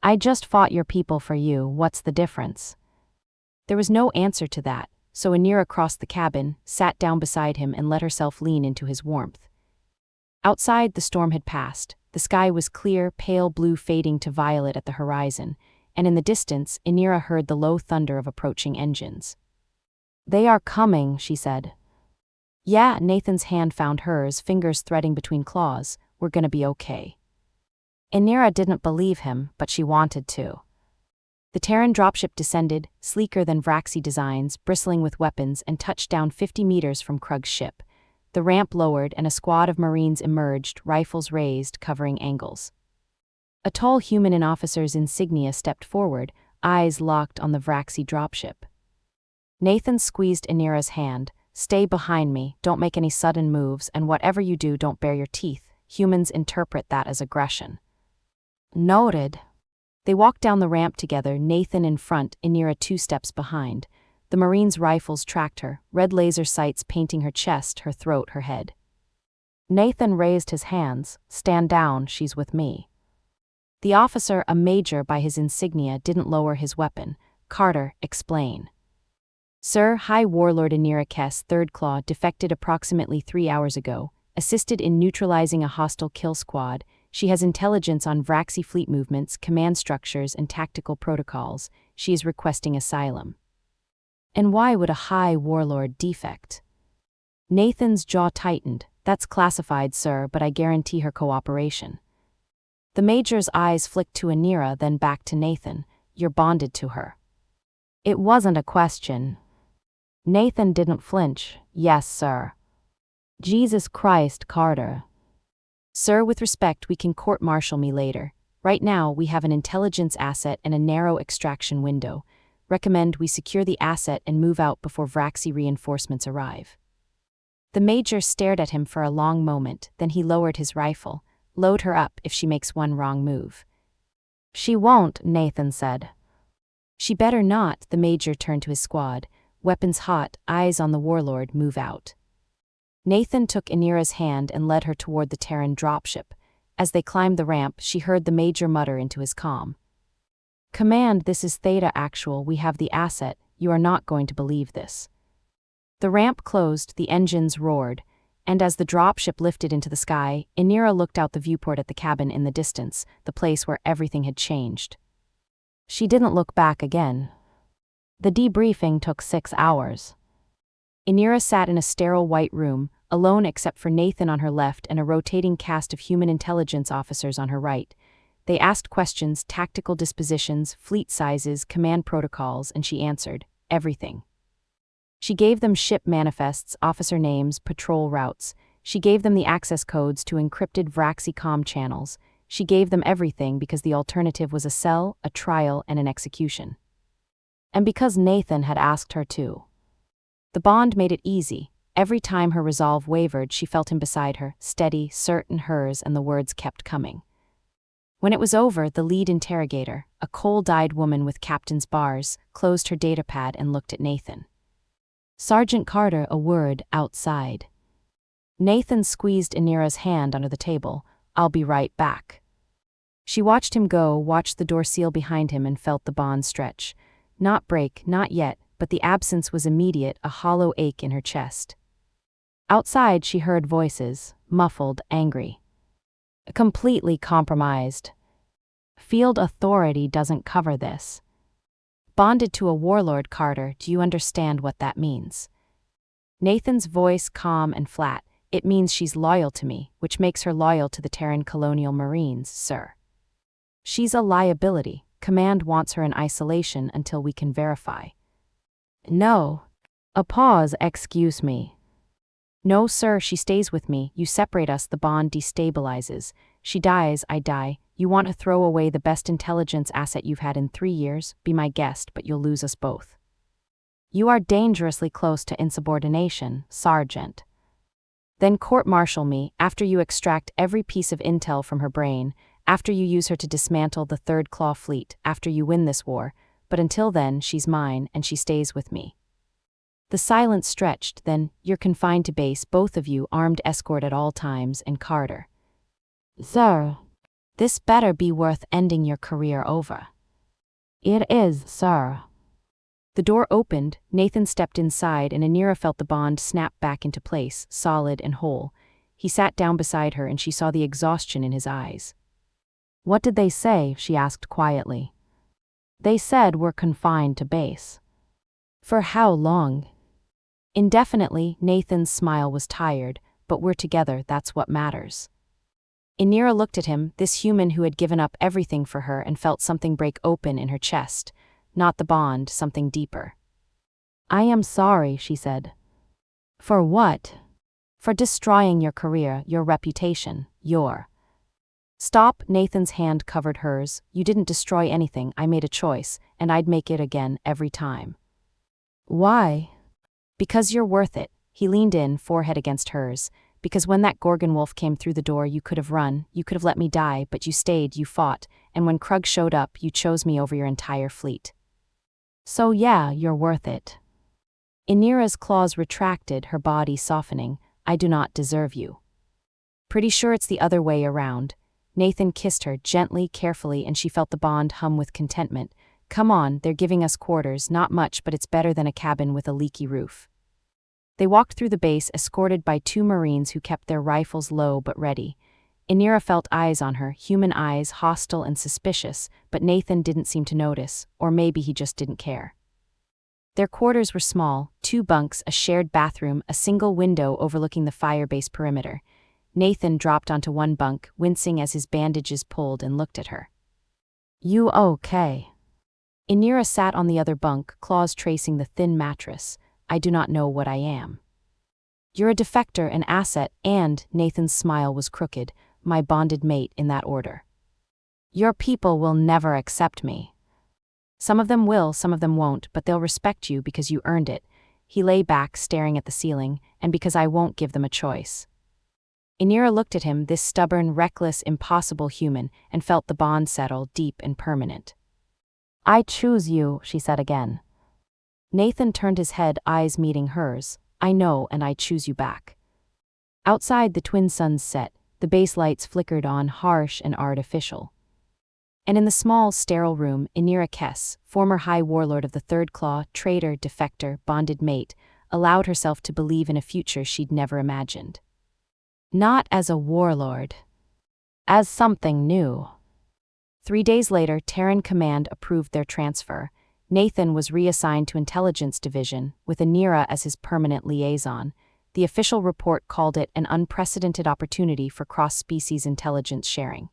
[SPEAKER 1] I just fought your people for you, what's the difference? There was no answer to that, so Anira crossed the cabin, sat down beside him and let herself lean into his warmth. Outside, the storm had passed. The sky was clear, pale blue fading to violet at the horizon, and in the distance, Anira heard the low thunder of approaching engines. They are coming, she said. Yeah, Nathan's hand found hers, fingers threading between claws. We're gonna be okay. Anira didn't believe him, but she wanted to. The Terran dropship descended, sleeker than Vraxi designs, bristling with weapons, and touched down 50 meters from Krug's ship. The ramp lowered and a squad of Marines emerged, rifles raised, covering angles. A tall human in officer's insignia stepped forward, eyes locked on the Vraxi dropship. Nathan squeezed Anira's hand. Stay behind me, don't make any sudden moves, and whatever you do, don't bare your teeth. Humans interpret that as aggression. Noted. They walked down the ramp together, Nathan in front, Anira 2 steps behind. The Marines' rifles tracked her, red laser sights painting her chest, her throat, her head. Nathan raised his hands. Stand down, she's with me. The officer, a major by his insignia, didn't lower his weapon. Carter, explain. Sir, High Warlord Anira Kess, 3rd Claw, defected approximately 3 hours ago, assisted in neutralizing a hostile kill squad. She has intelligence on Vraxi fleet movements, command structures, and tactical protocols. She is requesting asylum. And why would a High Warlord defect? Nathan's jaw tightened. That's classified, sir, but I guarantee her cooperation. The Major's eyes flicked to Anira, then back to Nathan. You're bonded to her. It wasn't a question. Nathan didn't flinch. Yes, sir. Jesus Christ, Carter. Sir, with respect, we can court-martial me later. Right now, we have an intelligence asset and a narrow extraction window. Recommend we secure the asset and move out before Vraxi reinforcements arrive. The Major stared at him for a long moment, then he lowered his rifle. Load her up if she makes one wrong move. She won't, Nathan said. She better not, the Major turned to his squad. Weapons hot, eyes on the Warlord, move out. Nathan took Anira's hand and led her toward the Terran dropship. As they climbed the ramp, she heard the Major mutter into his comm. Command, this is Theta Actual, we have the asset, you are not going to believe this. The ramp closed, the engines roared, and as the dropship lifted into the sky, Anira looked out the viewport at the cabin in the distance, the place where everything had changed. She didn't look back again. The debriefing took 6 hours. Anira sat in a sterile white room, alone except for Nathan on her left and a rotating cast of human intelligence officers on her right. They asked questions, tactical dispositions, fleet sizes, command protocols, and she answered, everything. She gave them ship manifests, officer names, patrol routes. She gave them the access codes to encrypted Vraxi comm channels. She gave them everything because the alternative was a cell, a trial, and an execution. And because Nathan had asked her to. The bond made it easy. Every time her resolve wavered, she felt him beside her, steady, certain hers, and the words kept coming. When it was over, the lead interrogator, a cold-eyed woman with captain's bars, closed her datapad and looked at Nathan. Sergeant Carter, a word, outside. Nathan squeezed Anira's hand under the table. I'll be right back. She watched him go, watched the door seal behind him, and felt the bond stretch. Not break, not yet, but the absence was immediate, a hollow ache in her chest. Outside, she heard voices, muffled, angry. Completely compromised. Field authority doesn't cover this. Bonded to a warlord, Carter, do you understand what that means? Nathan's voice calm and flat. It means she's loyal to me, which makes her loyal to the Terran Colonial Marines, sir. She's a liability. Command wants her in isolation until we can verify. No. A pause, excuse me. No, sir, she stays with me. You separate us, the bond destabilizes. She dies, I die. You want to throw away the best intelligence asset you've had in 3 years? Be my guest, but you'll lose us both. You are dangerously close to insubordination, Sergeant. Then court-martial me, after you extract every piece of intel from her brain, after you use her to dismantle the Third Claw Fleet, after you win this war, but until then, she's mine, and she stays with me. The silence stretched, then, you're confined to base, both of you, armed escort at all times, and Carter. Sir, this better be worth ending your career over. It is, sir. The door opened, Nathan stepped inside, and Anira felt the bond snap back into place, solid and whole. He sat down beside her, and she saw the exhaustion in his eyes. What did they say? She asked quietly. They said we're confined to base. For how long? Indefinitely. Nathan's smile was tired, but we're together, that's what matters. Anira looked at him, this human who had given up everything for her, and felt something break open in her chest. Not the bond, something deeper. I am sorry, she said. For what? For destroying your career, your reputation, your... Stop, Nathan's hand covered hers. You didn't destroy anything, I made a choice, and I'd make it again, every time. Why? Because you're worth it. He leaned in, forehead against hers. Because when that Gorgon wolf came through the door, you could have run, you could have let me die, but you stayed, you fought, and when Krug showed up, you chose me over your entire fleet. So yeah, you're worth it. Anira's claws retracted, her body softening. I do not deserve you. Pretty sure it's the other way around. Nathan kissed her, gently, carefully, and she felt the bond hum with contentment. Come on, they're giving us quarters, not much, but it's better than a cabin with a leaky roof. They walked through the base, escorted by 2 Marines who kept their rifles low but ready. Anira felt eyes on her, human eyes, hostile and suspicious, but Nathan didn't seem to notice, or maybe he just didn't care. Their quarters were small, 2 bunks, a shared bathroom, a single window overlooking the firebase perimeter. Nathan dropped onto one bunk, wincing as his bandages pulled, and looked at her. You okay? Anira sat on the other bunk, claws tracing the thin mattress. I do not know what I am. You're a defector, an asset, and, Nathan's smile was crooked, my bonded mate in that order. Your people will never accept me. Some of them will, some of them won't, but they'll respect you because you earned it. He lay back, staring at the ceiling, and because I won't give them a choice. Anira looked at him, this stubborn, reckless, impossible human, and felt the bond settle, deep and permanent. I choose you, she said again. Nathan turned his head, eyes meeting hers. I know, and I choose you back. Outside, the twin suns set. The base lights flickered on, harsh and artificial. And in the small, sterile room, Anira Kess, former High Warlord of the Third Claw, traitor, defector, bonded mate, allowed herself to believe in a future she'd never imagined. Not as a warlord. As something new. 3 days later, Terran Command approved their transfer. Nathan was reassigned to Intelligence Division, with Anira as his permanent liaison. The official report called it an unprecedented opportunity for cross-species intelligence sharing.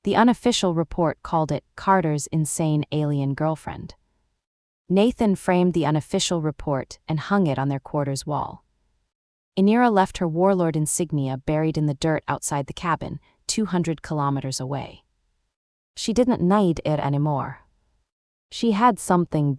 [SPEAKER 1] The unofficial report called it Carter's insane alien girlfriend. Nathan framed the unofficial report and hung it on their quarters wall. Anira left her warlord insignia buried in the dirt outside the cabin, 200 kilometers away. She didn't need it anymore. She had something better.